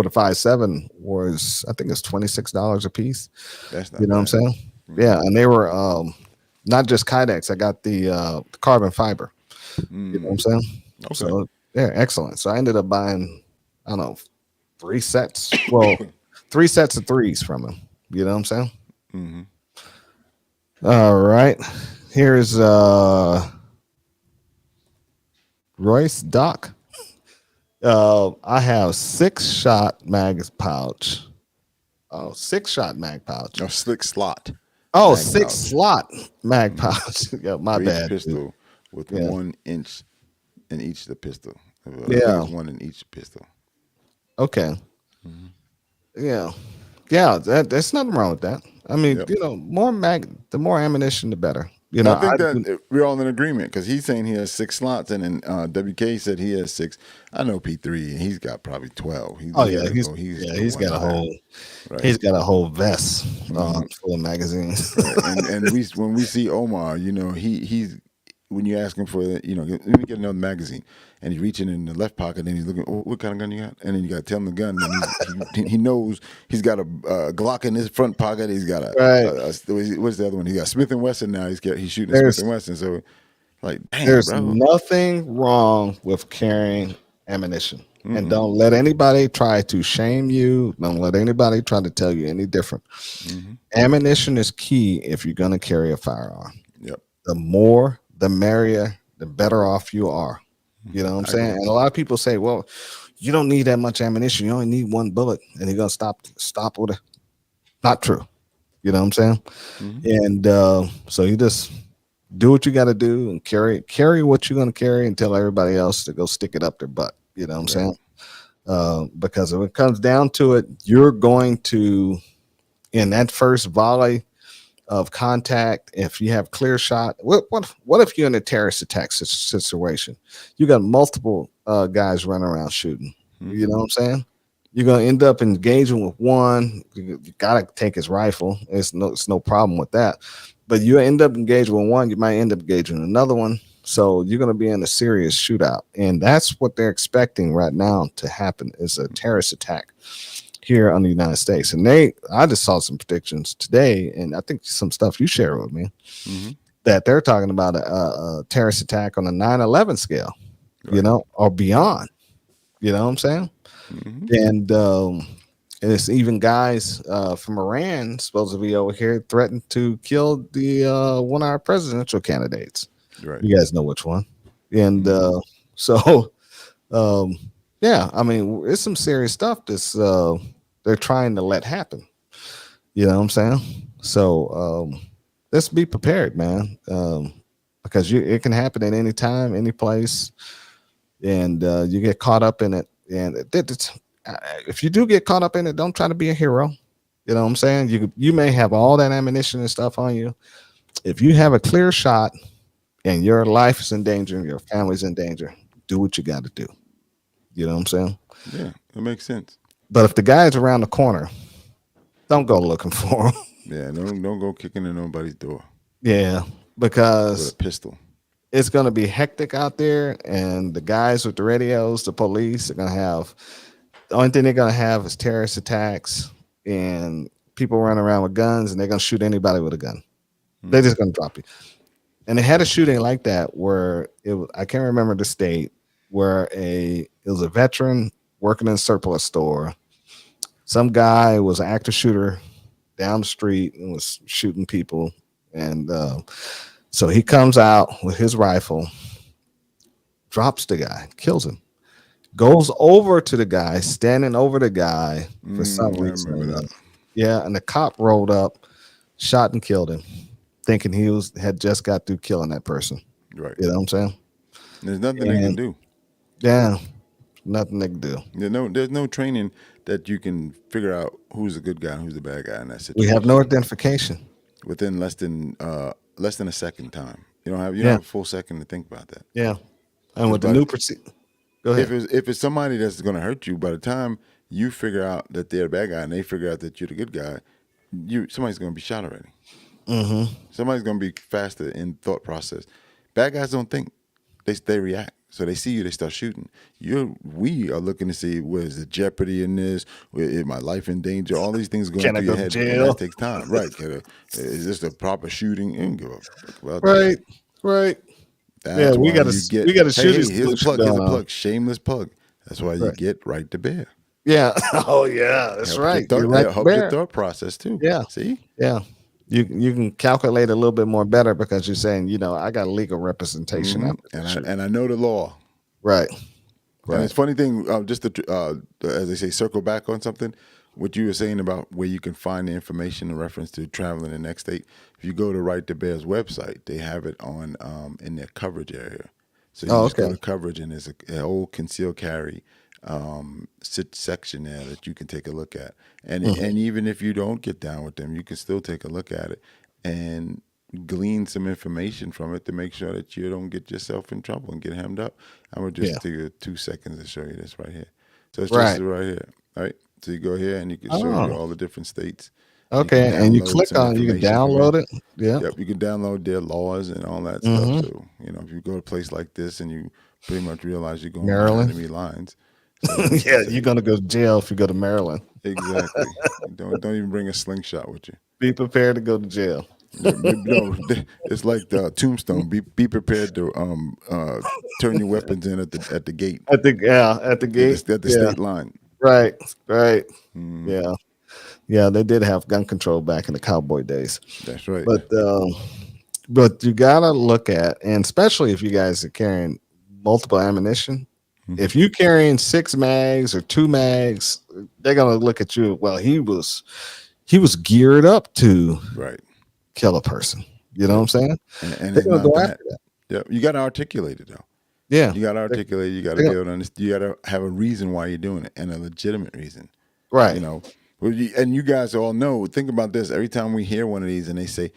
[SPEAKER 1] the 5.7 was, I think it's $26 a piece.
[SPEAKER 2] That's
[SPEAKER 1] You
[SPEAKER 2] not
[SPEAKER 1] know what I'm
[SPEAKER 2] bad.
[SPEAKER 1] saying?
[SPEAKER 2] Hmm.
[SPEAKER 1] Yeah, and they were not just Kidex. I got the carbon fiber. You know what I'm
[SPEAKER 2] Mm.
[SPEAKER 1] saying?
[SPEAKER 2] Okay.
[SPEAKER 1] So they're excellent. So I ended up buying, I don't know, 3 sets. Well, 3 sets of threes from him. You know what I'm saying?
[SPEAKER 2] Hmm.
[SPEAKER 1] All right. Here's Royce Doc. I have 6-shot mag pouch. Oh, 6-shot mag pouch.
[SPEAKER 2] No, slick slot.
[SPEAKER 1] Oh,
[SPEAKER 2] Mag
[SPEAKER 1] six
[SPEAKER 2] pouch.
[SPEAKER 1] slot mag pouch. Yeah, my
[SPEAKER 2] For each
[SPEAKER 1] bad.
[SPEAKER 2] pistol with
[SPEAKER 1] Yeah.
[SPEAKER 2] 1 inch in each of the pistol. I think
[SPEAKER 1] Yeah.
[SPEAKER 2] it's 1 in each pistol.
[SPEAKER 1] Okay.
[SPEAKER 2] Mm-hmm.
[SPEAKER 1] Yeah. Yeah. There's nothing wrong with that. I mean,
[SPEAKER 2] Yep.
[SPEAKER 1] the more ammunition, the better.
[SPEAKER 2] I think that we're all in agreement because he's saying he has 6 slots, and then WK said he has 6. I know P3, and he's got probably 12.
[SPEAKER 1] Oh yeah, he's got a
[SPEAKER 2] higher.
[SPEAKER 1] whole
[SPEAKER 2] Right.
[SPEAKER 1] he's got a whole vest full of magazines.
[SPEAKER 2] Right. And when we see Omar, he's when you ask him for let me get another magazine, and he's reaching in the left pocket and he's looking, oh, what kind of gun you got? And then you got to tell him the gun, and he knows he's got a Glock in his front pocket. He's got
[SPEAKER 1] Right.
[SPEAKER 2] what's the other one? He got Smith and Wesson now. He's shooting a
[SPEAKER 1] There's
[SPEAKER 2] Smith and Wesson. So like, damn,
[SPEAKER 1] there's
[SPEAKER 2] bro.
[SPEAKER 1] nothing wrong with carrying ammunition.
[SPEAKER 2] Mm-mm.
[SPEAKER 1] And don't let anybody try to shame you. Don't let anybody try to tell you any different.
[SPEAKER 2] Mm-hmm.
[SPEAKER 1] Ammunition is key if you're going to carry a firearm.
[SPEAKER 2] Yep.
[SPEAKER 1] The more, the merrier, the better off you are. You know what I'm saying? And a lot of people say, well, you don't need that much ammunition. You only need 1 bullet, and you're going to stop with it. Not true. You know what I'm saying?
[SPEAKER 2] Mm-hmm.
[SPEAKER 1] And so you just do what you got to do and carry what you're going to carry and tell everybody else to go stick it up their butt. You know what I'm saying? Because when it comes down to it, you're going to, in that first volley of contact, if you have clear shot, what if you're in a terrorist attack situation? You got multiple guys running around shooting.
[SPEAKER 2] Mm-hmm.
[SPEAKER 1] You know what I'm saying? You're gonna end up engaging with one. You gotta take his rifle. It's no problem with that. But you end up engaging with one, you might end up engaging another one. So you're going to be in a serious shootout. And that's what they're expecting right now to happen is a terrorist attack here on the United States. And I just saw some predictions today, and I think some stuff you shared with me, that they're talking about a terrorist attack on a 9/11 scale,
[SPEAKER 2] Right.
[SPEAKER 1] or beyond. You know what I'm saying?
[SPEAKER 2] Mm-hmm.
[SPEAKER 1] And it's even guys from Iran supposed to be over here threatened to kill the one of our presidential candidates.
[SPEAKER 2] Right.
[SPEAKER 1] You guys know which one. And so, yeah, I mean, it's some serious stuff that's they're trying to let happen. You know what I'm saying? So let's be prepared, man, because it can happen at any time, any place, and you get caught up in it. And if you do get caught up in it, don't try to be a hero. You know what I'm saying? You may have all that ammunition and stuff on you. If you have a clear shot and your life is in danger, your family's in danger, do what you got to do. You know what I'm saying?
[SPEAKER 2] Yeah, that makes sense.
[SPEAKER 1] But if the guy's around the corner, don't go looking for him.
[SPEAKER 2] Yeah, don't go kicking in nobody's door.
[SPEAKER 1] Yeah, because
[SPEAKER 2] with a pistol.
[SPEAKER 1] It's going to be hectic out there, and the guys with the radios, the police, are going to have the only thing they're going to have is terrorist attacks and people running around with guns, and they're going to shoot anybody with a gun. They're just going to drop you. And they had a shooting like that where I can't remember the state, where it was a veteran working in a surplus store. Some guy was an active shooter down the street and was shooting people. And so he comes out with his rifle, drops the guy, kills him, goes over to the guy, standing over the guy for some reason. Yeah, and the cop rolled up, shot and killed him, thinking he had just got through killing that person.
[SPEAKER 2] Right.
[SPEAKER 1] You know what I'm saying?
[SPEAKER 2] There's nothing they can do.
[SPEAKER 1] Yeah, nothing they can do.
[SPEAKER 2] There's no training that you can figure out who's the good guy and who's the bad guy in that situation.
[SPEAKER 1] We have no identification
[SPEAKER 2] within less than a second time. You don't have a full second to think about that.
[SPEAKER 1] Yeah, and with the new go ahead.
[SPEAKER 2] If it's somebody that's going to hurt you, by the time you figure out that they're the bad guy and they figure out that you're the good guy, somebody's going to be shot already.
[SPEAKER 1] Mm-hmm.
[SPEAKER 2] Somebody's going to be faster in thought process. Bad guys don't think; they react. So they see you, they start shooting. We are looking to see where's the jeopardy in this? Is my life in danger? All these things going through your head. And that takes time, right? Is this a proper shooting? You don't give a fuck about that.
[SPEAKER 1] Right.
[SPEAKER 2] That's
[SPEAKER 1] we got to shoot.
[SPEAKER 2] Here's a plug. Shameless plug. That's why you get right to bear.
[SPEAKER 1] Yeah. Oh yeah, that's right.
[SPEAKER 2] Help your thought process too.
[SPEAKER 1] Yeah.
[SPEAKER 2] See.
[SPEAKER 1] Yeah. You can calculate a little bit more better because you're saying, I got legal representation after this shit.
[SPEAKER 2] And I know the law.
[SPEAKER 1] Right.
[SPEAKER 2] And
[SPEAKER 1] Right.
[SPEAKER 2] it's funny thing, just to, as they say, circle back on something. What you were saying about where you can find the information in reference to traveling the next state. If you go to Right to Bear's website, they have it on in their coverage area. So you
[SPEAKER 1] Oh,
[SPEAKER 2] just go
[SPEAKER 1] okay.
[SPEAKER 2] to coverage, and there's a old concealed carry section there that you can take a look at. And even if you don't get down with them, you can still take a look at it and glean some information from it to make sure that you don't get yourself in trouble and get hemmed up. I'm gonna just
[SPEAKER 1] Yeah.
[SPEAKER 2] take 2 seconds to show you this right here. So it's just
[SPEAKER 1] Right.
[SPEAKER 2] right here. All right. So you go here and you can show you
[SPEAKER 1] Oh,
[SPEAKER 2] all the different states. You can
[SPEAKER 1] okay. And you
[SPEAKER 2] download
[SPEAKER 1] click
[SPEAKER 2] some
[SPEAKER 1] on it, you can
[SPEAKER 2] information from it.
[SPEAKER 1] download it. Yeah.
[SPEAKER 2] Yep, you can download their laws and all that stuff.
[SPEAKER 1] Mm-hmm.
[SPEAKER 2] So, if you go to a place like this and you pretty much realize you're going behind
[SPEAKER 1] Maryland.
[SPEAKER 2] enemy lines. So
[SPEAKER 1] Yeah, you're gonna go to jail if you go to Maryland.
[SPEAKER 2] exactly. Don't even bring a slingshot with you.
[SPEAKER 1] Be prepared to go to jail.
[SPEAKER 2] Yeah, no, it's like the tombstone. Be prepared to turn your weapons in at the gate,
[SPEAKER 1] At the gate.
[SPEAKER 2] at the
[SPEAKER 1] Yeah.
[SPEAKER 2] state line.
[SPEAKER 1] Right. Right.
[SPEAKER 2] Mm,
[SPEAKER 1] Yeah. Yeah. They did have gun control back in the cowboy days,
[SPEAKER 2] that's right.
[SPEAKER 1] but you gotta look at, and especially if you guys are carrying multiple ammunition.
[SPEAKER 2] Mhm.
[SPEAKER 1] If you carrying 6 mags or 2 mags, they're gonna look at you. Well, he was geared up to
[SPEAKER 2] Right.
[SPEAKER 1] kill a person. You know what I'm saying?
[SPEAKER 2] And
[SPEAKER 1] They're
[SPEAKER 2] it's
[SPEAKER 1] gonna
[SPEAKER 2] not
[SPEAKER 1] go
[SPEAKER 2] that.
[SPEAKER 1] after that.
[SPEAKER 2] Yeah, you got to articulate it though.
[SPEAKER 1] Yeah.
[SPEAKER 2] You got to articulate. You got to
[SPEAKER 1] They're
[SPEAKER 2] be able to understand. You got to have a reason why you're doing it, and a legitimate reason.
[SPEAKER 1] right.
[SPEAKER 2] And you guys all know. Think about this. Every time we hear one of these, and they say,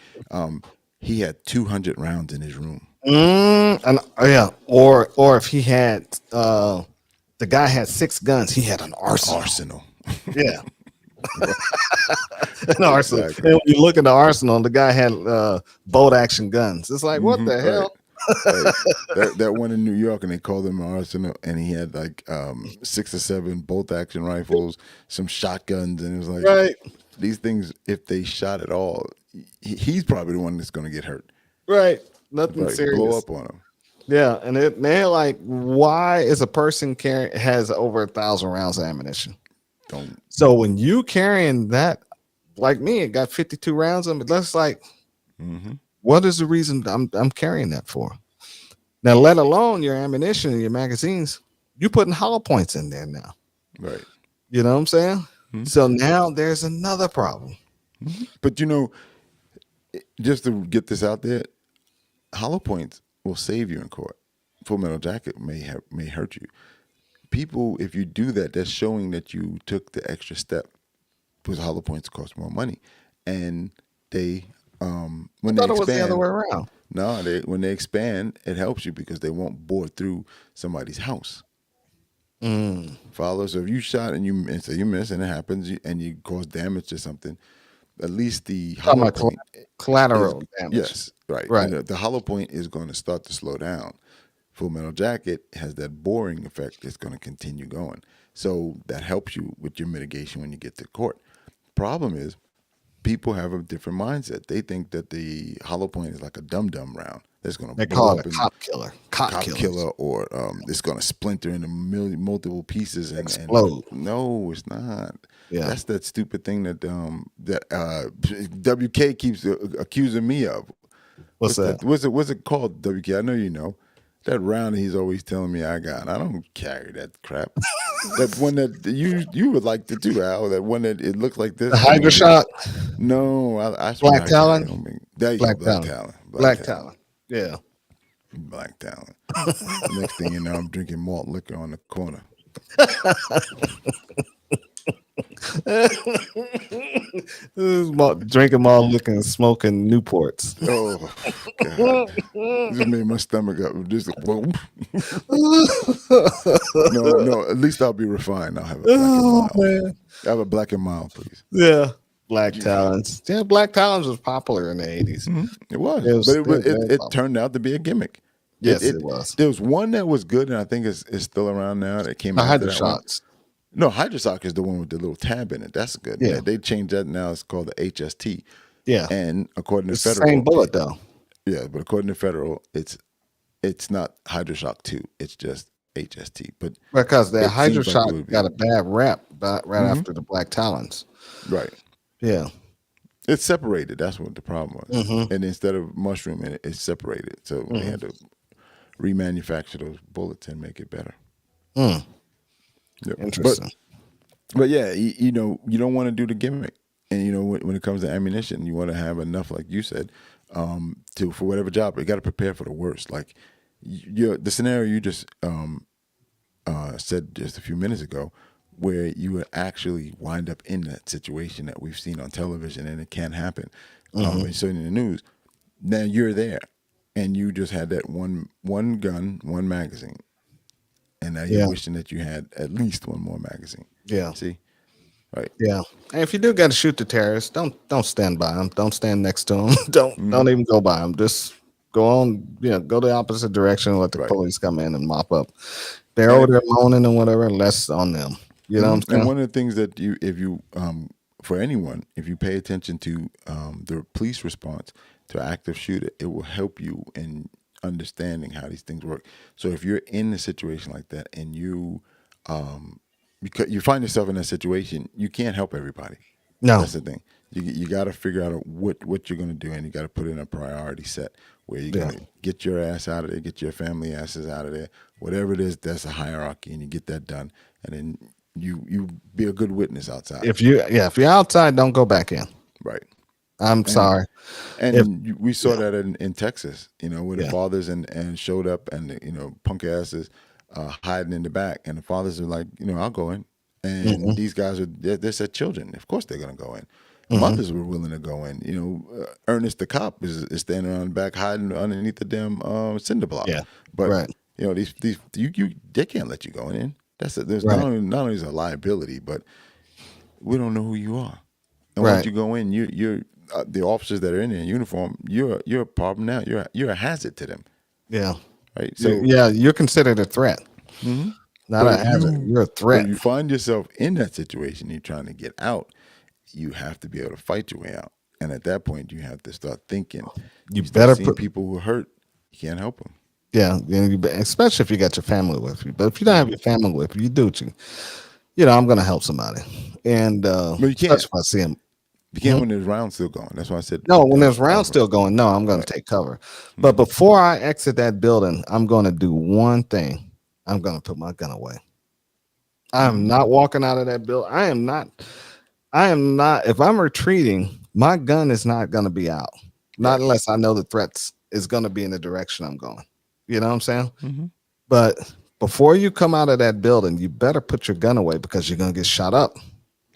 [SPEAKER 2] he had 200 rounds in his room.
[SPEAKER 1] And yeah, or if he had the guy had 6 guns, he had an arsenal. Yeah, an arsenal.
[SPEAKER 2] Exactly.
[SPEAKER 1] And when you look at the arsenal, the guy had bolt action guns. It's like, what the
[SPEAKER 2] Right.
[SPEAKER 1] hell?
[SPEAKER 2] That one in New York, and they called him an arsenal, and he had like 6 or 7 bolt action rifles, some shotguns, and it was like
[SPEAKER 1] Right,
[SPEAKER 2] these things. If they shot at all, he's probably the one that's going to get hurt.
[SPEAKER 1] right. Nothing
[SPEAKER 2] Right,
[SPEAKER 1] serious.
[SPEAKER 2] blow up on him.
[SPEAKER 1] Yeah, and they're like, why is a person has over 1,000 rounds of ammunition?
[SPEAKER 2] Don't.
[SPEAKER 1] So when you carrying that, like me, it got 52 rounds of it. That's like,
[SPEAKER 2] Mm-hmm.
[SPEAKER 1] what is the reason I'm carrying that for? Now, let alone your ammunition and your magazines, you're putting hollow points in there now.
[SPEAKER 2] Right.
[SPEAKER 1] You know what I'm saying?
[SPEAKER 2] Mm-hmm.
[SPEAKER 1] So now there's another problem.
[SPEAKER 2] Mm-hmm. But just to get this out there, hollow points will save you in court. Full Metal Jacket may hurt you. People, if you do that, that's showing that you took the extra step, because hollow points cost more money, and they when
[SPEAKER 1] I
[SPEAKER 2] they
[SPEAKER 1] thought it was the other
[SPEAKER 2] expand.
[SPEAKER 1] way around.
[SPEAKER 2] No, when they expand, it helps you because they won't bore through somebody's house. Follow. So if you shot and you miss and it happens and you cause damage to something, at least the
[SPEAKER 1] Talking
[SPEAKER 2] hollow
[SPEAKER 1] about
[SPEAKER 2] point
[SPEAKER 1] collateral
[SPEAKER 2] is,
[SPEAKER 1] damage.
[SPEAKER 2] yes, right.
[SPEAKER 1] Right.
[SPEAKER 2] And the hollow point is going to start to slow down. Full Metal Jacket has that boring effect. It's going to continue going. So that helps you with your mitigation when you get to court. Problem is, people have a different mindset. They think that the hollow point is like a dum-dum round that's going to
[SPEAKER 1] They
[SPEAKER 2] blow
[SPEAKER 1] call
[SPEAKER 2] up
[SPEAKER 1] it a
[SPEAKER 2] and
[SPEAKER 1] cop killer.
[SPEAKER 2] cop killer, or it's going to splinter into multiple pieces and
[SPEAKER 1] Explode.
[SPEAKER 2] no, it's not.
[SPEAKER 1] Yeah.
[SPEAKER 2] That's that stupid thing that WK keeps accusing me of.
[SPEAKER 1] What's that?
[SPEAKER 2] What's it called, WK? I know you know. That round he's always telling me I got. I don't carry that crap. That one that you would like to do, Al. That one that it looks like this.
[SPEAKER 1] The Hydra shot?
[SPEAKER 2] No, I
[SPEAKER 1] Black
[SPEAKER 2] I
[SPEAKER 1] Talon?
[SPEAKER 2] carry them. There you
[SPEAKER 1] Black
[SPEAKER 2] go, Black
[SPEAKER 1] Talon.
[SPEAKER 2] Talon.
[SPEAKER 1] Black Talon. Yeah.
[SPEAKER 2] Black Talon. Next thing you know, I'm drinking malt liquor on the corner.
[SPEAKER 1] Drinking malt liquor and smoking Newports.
[SPEAKER 2] Oh God! This made my stomach up. Just whoa. No. At least I'll be refined. I'll have a black and mild.
[SPEAKER 1] Man.
[SPEAKER 2] Have a black and mild, please.
[SPEAKER 1] Yeah. Black Talons. Yeah, Black Talons was popular in the 80s.
[SPEAKER 2] It was,
[SPEAKER 1] It was
[SPEAKER 2] but
[SPEAKER 1] very
[SPEAKER 2] it
[SPEAKER 1] popular.
[SPEAKER 2] turned out to be a gimmick.
[SPEAKER 1] Yes, it was.
[SPEAKER 2] There was one that was good, and I think it's still around now. That came
[SPEAKER 1] The
[SPEAKER 2] after
[SPEAKER 1] Hydra
[SPEAKER 2] that one.
[SPEAKER 1] shots.
[SPEAKER 2] No, Hydrosock is the one with the little tab in it. That's good.
[SPEAKER 1] Yeah.
[SPEAKER 2] They changed that now. It's called the HST.
[SPEAKER 1] Yeah.
[SPEAKER 2] And according to
[SPEAKER 1] It's the
[SPEAKER 2] Federal,
[SPEAKER 1] same bullet, though.
[SPEAKER 2] yeah, but according to Federal, it's not Hydroshock 2. It's just HST. But
[SPEAKER 1] Because the
[SPEAKER 2] it
[SPEAKER 1] Hydra
[SPEAKER 2] seems like
[SPEAKER 1] shot
[SPEAKER 2] it would be.
[SPEAKER 1] got a bad rap right after the Black Talons.
[SPEAKER 2] right.
[SPEAKER 1] Yeah.
[SPEAKER 2] It's separated. That's what the problem was.
[SPEAKER 1] Mm-hmm.
[SPEAKER 2] And instead of mushrooming it, it's separated. So they
[SPEAKER 1] Mm-hmm.
[SPEAKER 2] had to remanufacture those bullets and make it better.
[SPEAKER 1] Mm.
[SPEAKER 2] Yep.
[SPEAKER 1] Interesting.
[SPEAKER 2] But yeah, you know, you don't want to do the gimmick. And you know, when it comes to ammunition, you want to have enough, like you said, to for whatever job. You got to prepare for the worst. Like the scenario you just said just a few minutes ago, where you would actually wind up in that situation that we've seen on television, and it can happen. And so in the news, now you're there, and you just had that one gun, one magazine, and now you're
[SPEAKER 1] Yeah.
[SPEAKER 2] wishing that you had at least one more magazine.
[SPEAKER 1] Yeah.
[SPEAKER 2] See, right?
[SPEAKER 1] Yeah. And if you do got to shoot the terrorists, don't stand by them. Don't stand next to them. Don't even go by them. Just go on. Go the opposite direction. And let the
[SPEAKER 2] Right.
[SPEAKER 1] police come in and mop up. They're
[SPEAKER 2] And
[SPEAKER 1] over there moaning and whatever. Less on them. You know what I'm saying?
[SPEAKER 2] And one of the things that if you for anyone, if you pay attention to the police response to active shooter, it will help you in understanding how these things work. So if you're in a situation like that and you because you find yourself in that situation, you can't help everybody.
[SPEAKER 1] No.
[SPEAKER 2] That's the thing. You got to figure out what you're going to do, and you got to put in a priority set where you're going to get your ass out of there, get your family asses out of there, whatever it is. That's a hierarchy, and you get that done, and then you be a good witness outside.
[SPEAKER 1] If you're outside, don't go back in.
[SPEAKER 2] Right.
[SPEAKER 1] I'm sorry.
[SPEAKER 2] And we saw that in Texas, where the fathers and showed up, and the punk asses hiding in the back, and the fathers are like, I'll go in, and these guys they said children, of course they're gonna go in. Mothers were willing to go in. Ernest the cop is standing around the back hiding underneath the damn cinder block.
[SPEAKER 1] Yeah,
[SPEAKER 2] but
[SPEAKER 1] right.
[SPEAKER 2] These they can't let you go in. There's
[SPEAKER 1] Right.
[SPEAKER 2] not only is a liability, but we don't know who you are. And
[SPEAKER 1] Right.
[SPEAKER 2] once you go in, you're the officers that are in uniform. You're a problem now. You're a hazard to them.
[SPEAKER 1] Yeah.
[SPEAKER 2] Right. So
[SPEAKER 1] you're considered a threat. Not a hazard. You're a threat.
[SPEAKER 2] When you find yourself in that situation, you're trying to get out. You have to be able to fight your way out. And at that point, you have to start thinking.
[SPEAKER 1] You
[SPEAKER 2] start
[SPEAKER 1] better
[SPEAKER 2] seeing
[SPEAKER 1] put
[SPEAKER 2] people who are hurt. You can't help them.
[SPEAKER 1] Yeah, especially if you got your family with you. But if you don't have your family with you, you do what I'm going to help somebody. And
[SPEAKER 2] But you can't.
[SPEAKER 1] If I see him.
[SPEAKER 2] You can't when there's rounds still going. That's why I said.
[SPEAKER 1] No, when there's rounds still going, no, I'm going to take cover. But before I exit that building, I'm going to do one thing. I'm going to put my gun away. I'm not walking out of that building. I am not. If I'm retreating, my gun is not going to be out. Not unless I know the threats is going to be in the direction I'm going. You know what I'm saying? But before you come out of that building, you better put your gun away because you're going to get shot up.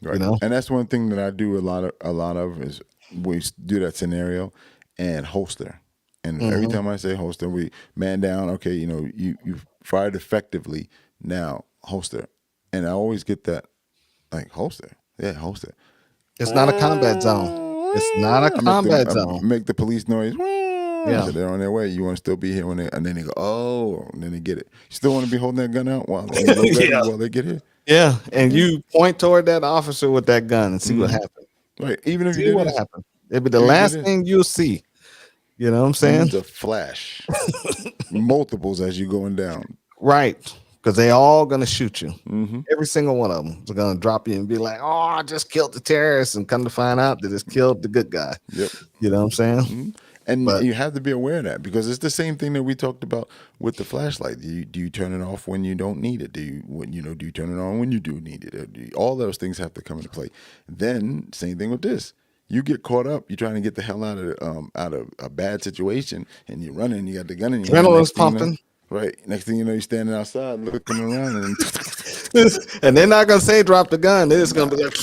[SPEAKER 2] Right. And that's one thing that I do a lot of is we do that scenario and holster. And every time I say holster, we man down. Okay, you fired effectively. Now holster. And I always get that like holster. Yeah, holster.
[SPEAKER 1] It's not a combat zone. It's not a combat zone.
[SPEAKER 2] Make the police noise.
[SPEAKER 1] Yeah.
[SPEAKER 2] So they're on their way. You want to still be here and then they go, oh, and then they get it. You still want to be holding that gun out while they get here?
[SPEAKER 1] Yeah, and you point toward that officer with that gun and see what happens.
[SPEAKER 2] Right. Even if
[SPEAKER 1] See
[SPEAKER 2] you
[SPEAKER 1] what
[SPEAKER 2] did
[SPEAKER 1] happens. It'll be the last thing you'll see. You know what I'm saying?
[SPEAKER 2] The flash. Multiples as you're going down.
[SPEAKER 1] Right. Because they all going to shoot you. Every single one of them is going to drop you and be like, oh, I just killed the terrorist, and come to find out that it's killed the good guy.
[SPEAKER 2] Yep.
[SPEAKER 1] You know what I'm saying?
[SPEAKER 2] And you have to be aware of that because it's the same thing that we talked about with the flashlight. Do you turn it off when you don't need it? Do you turn it on when you do need it? All those things have to come into play. Then same thing with this. You get caught up. You're trying to get the hell out of a bad situation, and you're running. You got the gun in your hand.
[SPEAKER 1] Adrenaline's pumping.
[SPEAKER 2] Right. Next thing you know, you're standing outside looking around,
[SPEAKER 1] and they're not gonna say drop the gun. They're just gonna be like.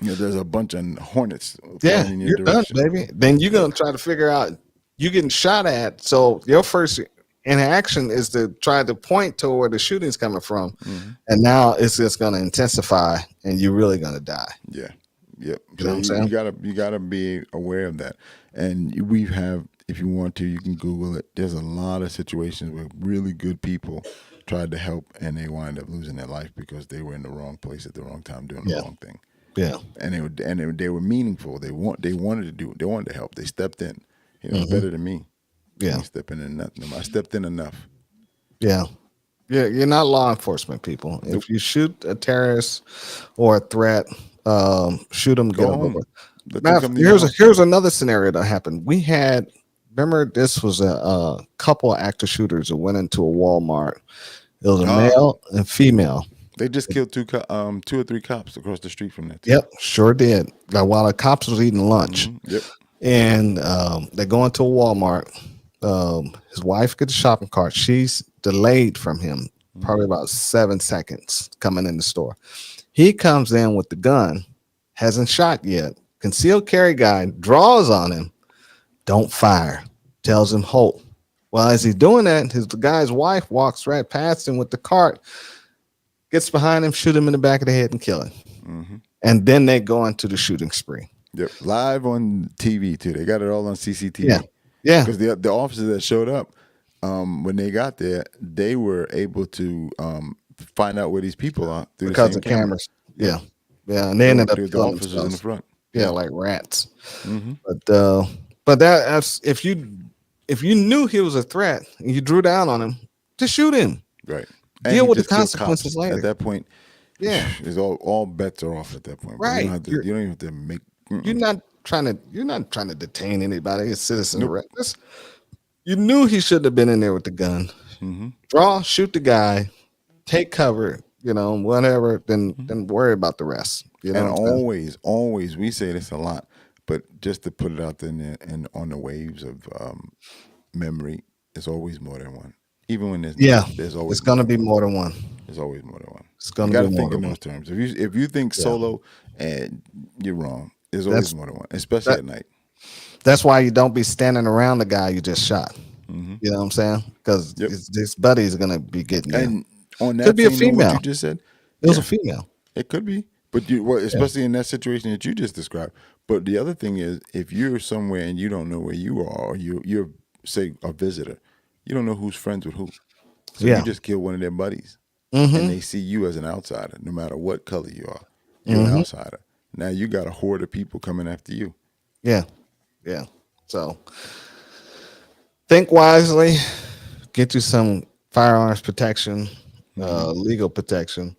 [SPEAKER 2] There's a bunch of hornets.
[SPEAKER 1] Yeah, in your direction. Done, baby. Then you're gonna try to figure out you're getting shot at. So your first interaction is to try to point to where the shooting's coming from, and now it's just gonna intensify, and you're really gonna die.
[SPEAKER 2] Yeah, yep.
[SPEAKER 1] You know what I'm saying?
[SPEAKER 2] You gotta be aware of that. And we have, if you want to, you can Google it. There's a lot of situations where really good people tried to help, and they wind up losing their life because they were in the wrong place at the wrong time doing the wrong thing.
[SPEAKER 1] Yeah,
[SPEAKER 2] and they were meaningful. They wanted to help. They stepped in. Better than me.
[SPEAKER 1] Yeah,
[SPEAKER 2] stepping in nothing. I stepped in enough.
[SPEAKER 1] Yeah, you're not law enforcement people. If you shoot a terrorist or a threat, shoot them,
[SPEAKER 2] Go
[SPEAKER 1] get them
[SPEAKER 2] home.
[SPEAKER 1] over.
[SPEAKER 2] Let them come to your
[SPEAKER 1] Here's
[SPEAKER 2] house.
[SPEAKER 1] here's another scenario that happened. Remember, this was a couple of active shooters that went into a Walmart. It was a male and female.
[SPEAKER 2] They just killed two or three cops across the street from that. Too.
[SPEAKER 1] Yep, sure did. Like, while the cops was eating lunch,
[SPEAKER 2] Yep.
[SPEAKER 1] and they go into a Walmart. His wife gets a shopping cart. She's delayed from him probably about 7 seconds coming in the store. He comes in with the gun, hasn't shot yet. Concealed carry guy draws on him. Don't fire. Tells him halt. Well, as he's doing that, the guy's wife walks right past him with the cart, gets behind him, shoot him in the back of the head, and kill him. And then they go into the shooting spree.
[SPEAKER 2] Yep, live on TV too. They got it all on CCTV.
[SPEAKER 1] Yeah.
[SPEAKER 2] Because the officers that showed up, when they got there, they were able to find out where these people are through
[SPEAKER 1] Because
[SPEAKER 2] the
[SPEAKER 1] of
[SPEAKER 2] same
[SPEAKER 1] cameras. Yeah. And they ended up
[SPEAKER 2] the
[SPEAKER 1] killing
[SPEAKER 2] officers
[SPEAKER 1] themselves.
[SPEAKER 2] in the front.
[SPEAKER 1] Yeah, like rats. But that's if you knew he was a threat and you drew down on him, just shoot him.
[SPEAKER 2] Right.
[SPEAKER 1] Deal
[SPEAKER 2] And
[SPEAKER 1] with the
[SPEAKER 2] just killed
[SPEAKER 1] consequences
[SPEAKER 2] cops.
[SPEAKER 1] later.
[SPEAKER 2] At that point, it's all bets are off at that point.
[SPEAKER 1] Right.
[SPEAKER 2] You don't even have to make.
[SPEAKER 1] You're not trying to detain anybody. It's citizen arrest. You knew he shouldn't have been in there with the gun. Draw, shoot the guy, take cover, whatever. Then worry about the rest.
[SPEAKER 2] And always, we say this a lot, but just to put it out there and on the waves of memory, there's always more than one. Even when there's always
[SPEAKER 1] it's gonna be more than one.
[SPEAKER 2] There's always more than one.
[SPEAKER 1] It's gonna
[SPEAKER 2] you gotta
[SPEAKER 1] be
[SPEAKER 2] think
[SPEAKER 1] more
[SPEAKER 2] in
[SPEAKER 1] than
[SPEAKER 2] those terms. If you think solo, and you're wrong. There's always more than one, especially at night.
[SPEAKER 1] That's why you don't be standing around the guy you just shot. You know what I'm saying? Because this buddy is gonna be getting there.
[SPEAKER 2] And on that,
[SPEAKER 1] could be a female.
[SPEAKER 2] What you just said,
[SPEAKER 1] it was a female.
[SPEAKER 2] It could be, but especially in that situation that you just described. But the other thing is, if you're somewhere and you don't know where you are, or you're say a visitor, you don't know who's friends with who. So you just kill one of their buddies, and they see you as an outsider, no matter what color you are. You're an outsider. Now you got a horde of people coming after you.
[SPEAKER 1] Yeah. So think wisely. Get you some firearms protection, legal protection,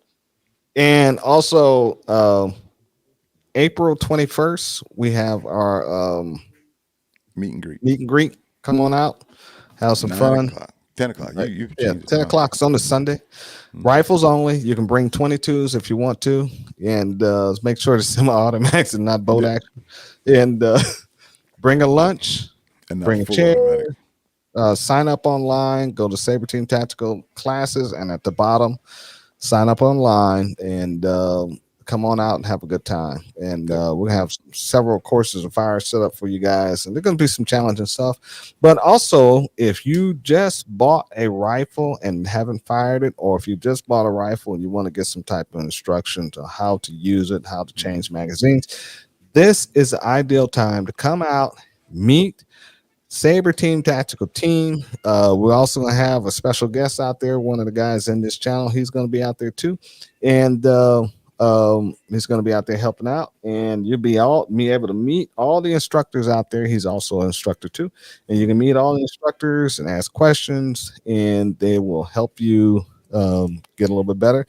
[SPEAKER 1] and also April 21st we have our
[SPEAKER 2] meet and greet.
[SPEAKER 1] Meet and greet. Come on out, have some fun.
[SPEAKER 2] 10 o'clock.
[SPEAKER 1] You 10 o'clock. It's on the Sunday. Rifles only. You can bring 22s if you want to, and make sure to semi-automatics and not bolt action. And bring a lunch,
[SPEAKER 2] and
[SPEAKER 1] bring a chair. Sign up online. Go to Saber Team Tactical classes, and at the bottom, sign up online and come on out and have a good time. And we'll have several courses of fire set up for you guys, and there's going to be some challenging stuff. But also, if you just bought a rifle and haven't fired it, or if you just bought a rifle and you want to get some type of instruction to how to use it, how to change magazines, this is the ideal time to come out, meet Saber Team Tactical Team. We're also going to have a special guest out there. One of the guys in this channel, he's going to be out there too. And he's going to be out there helping out, and you'll be able to meet all the instructors out there. He's also an instructor too, and you can meet all the instructors and ask questions, and they will help you get a little bit better.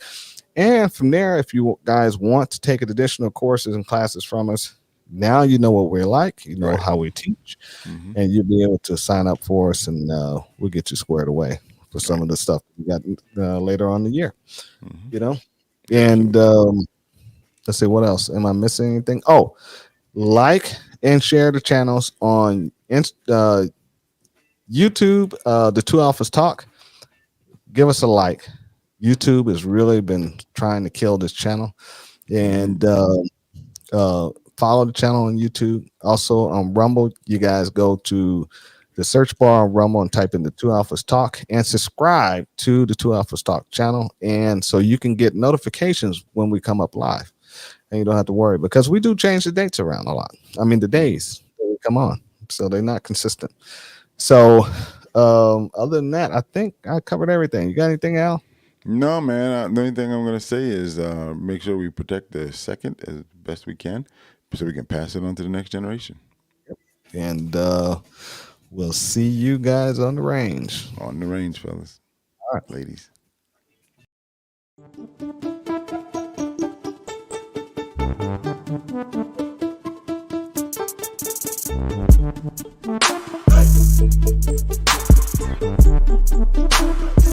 [SPEAKER 1] And from there, if you guys want to take additional courses and classes from us, now you know what we're like, you know how we teach, and you'll be able to sign up for us, and we'll get you squared away for some of the stuff we got later on in the year. And let's see, what else? Am I missing anything? Oh, like and share the channels on YouTube, the Two Alphas Talk. Give us a like. YouTube has really been trying to kill this channel. And follow the channel on YouTube. Also on Rumble, you guys go to the search bar on Rumble and type in the Two Alphas Talk and subscribe to the Two Alphas Talk channel. And so you can get notifications when we come up live, and you don't have to worry, because we do change the dates around a lot. I mean, the days that we come on, so they're not consistent. So other than that, I think I covered everything. You got anything, Al?
[SPEAKER 2] No, man. The only thing I'm going to say is make sure we protect the second as best we can so we can pass it on to the next generation.
[SPEAKER 1] And we'll see you guys on the range.
[SPEAKER 2] On the range, fellas.
[SPEAKER 1] All right,
[SPEAKER 2] ladies.
[SPEAKER 1] Hey.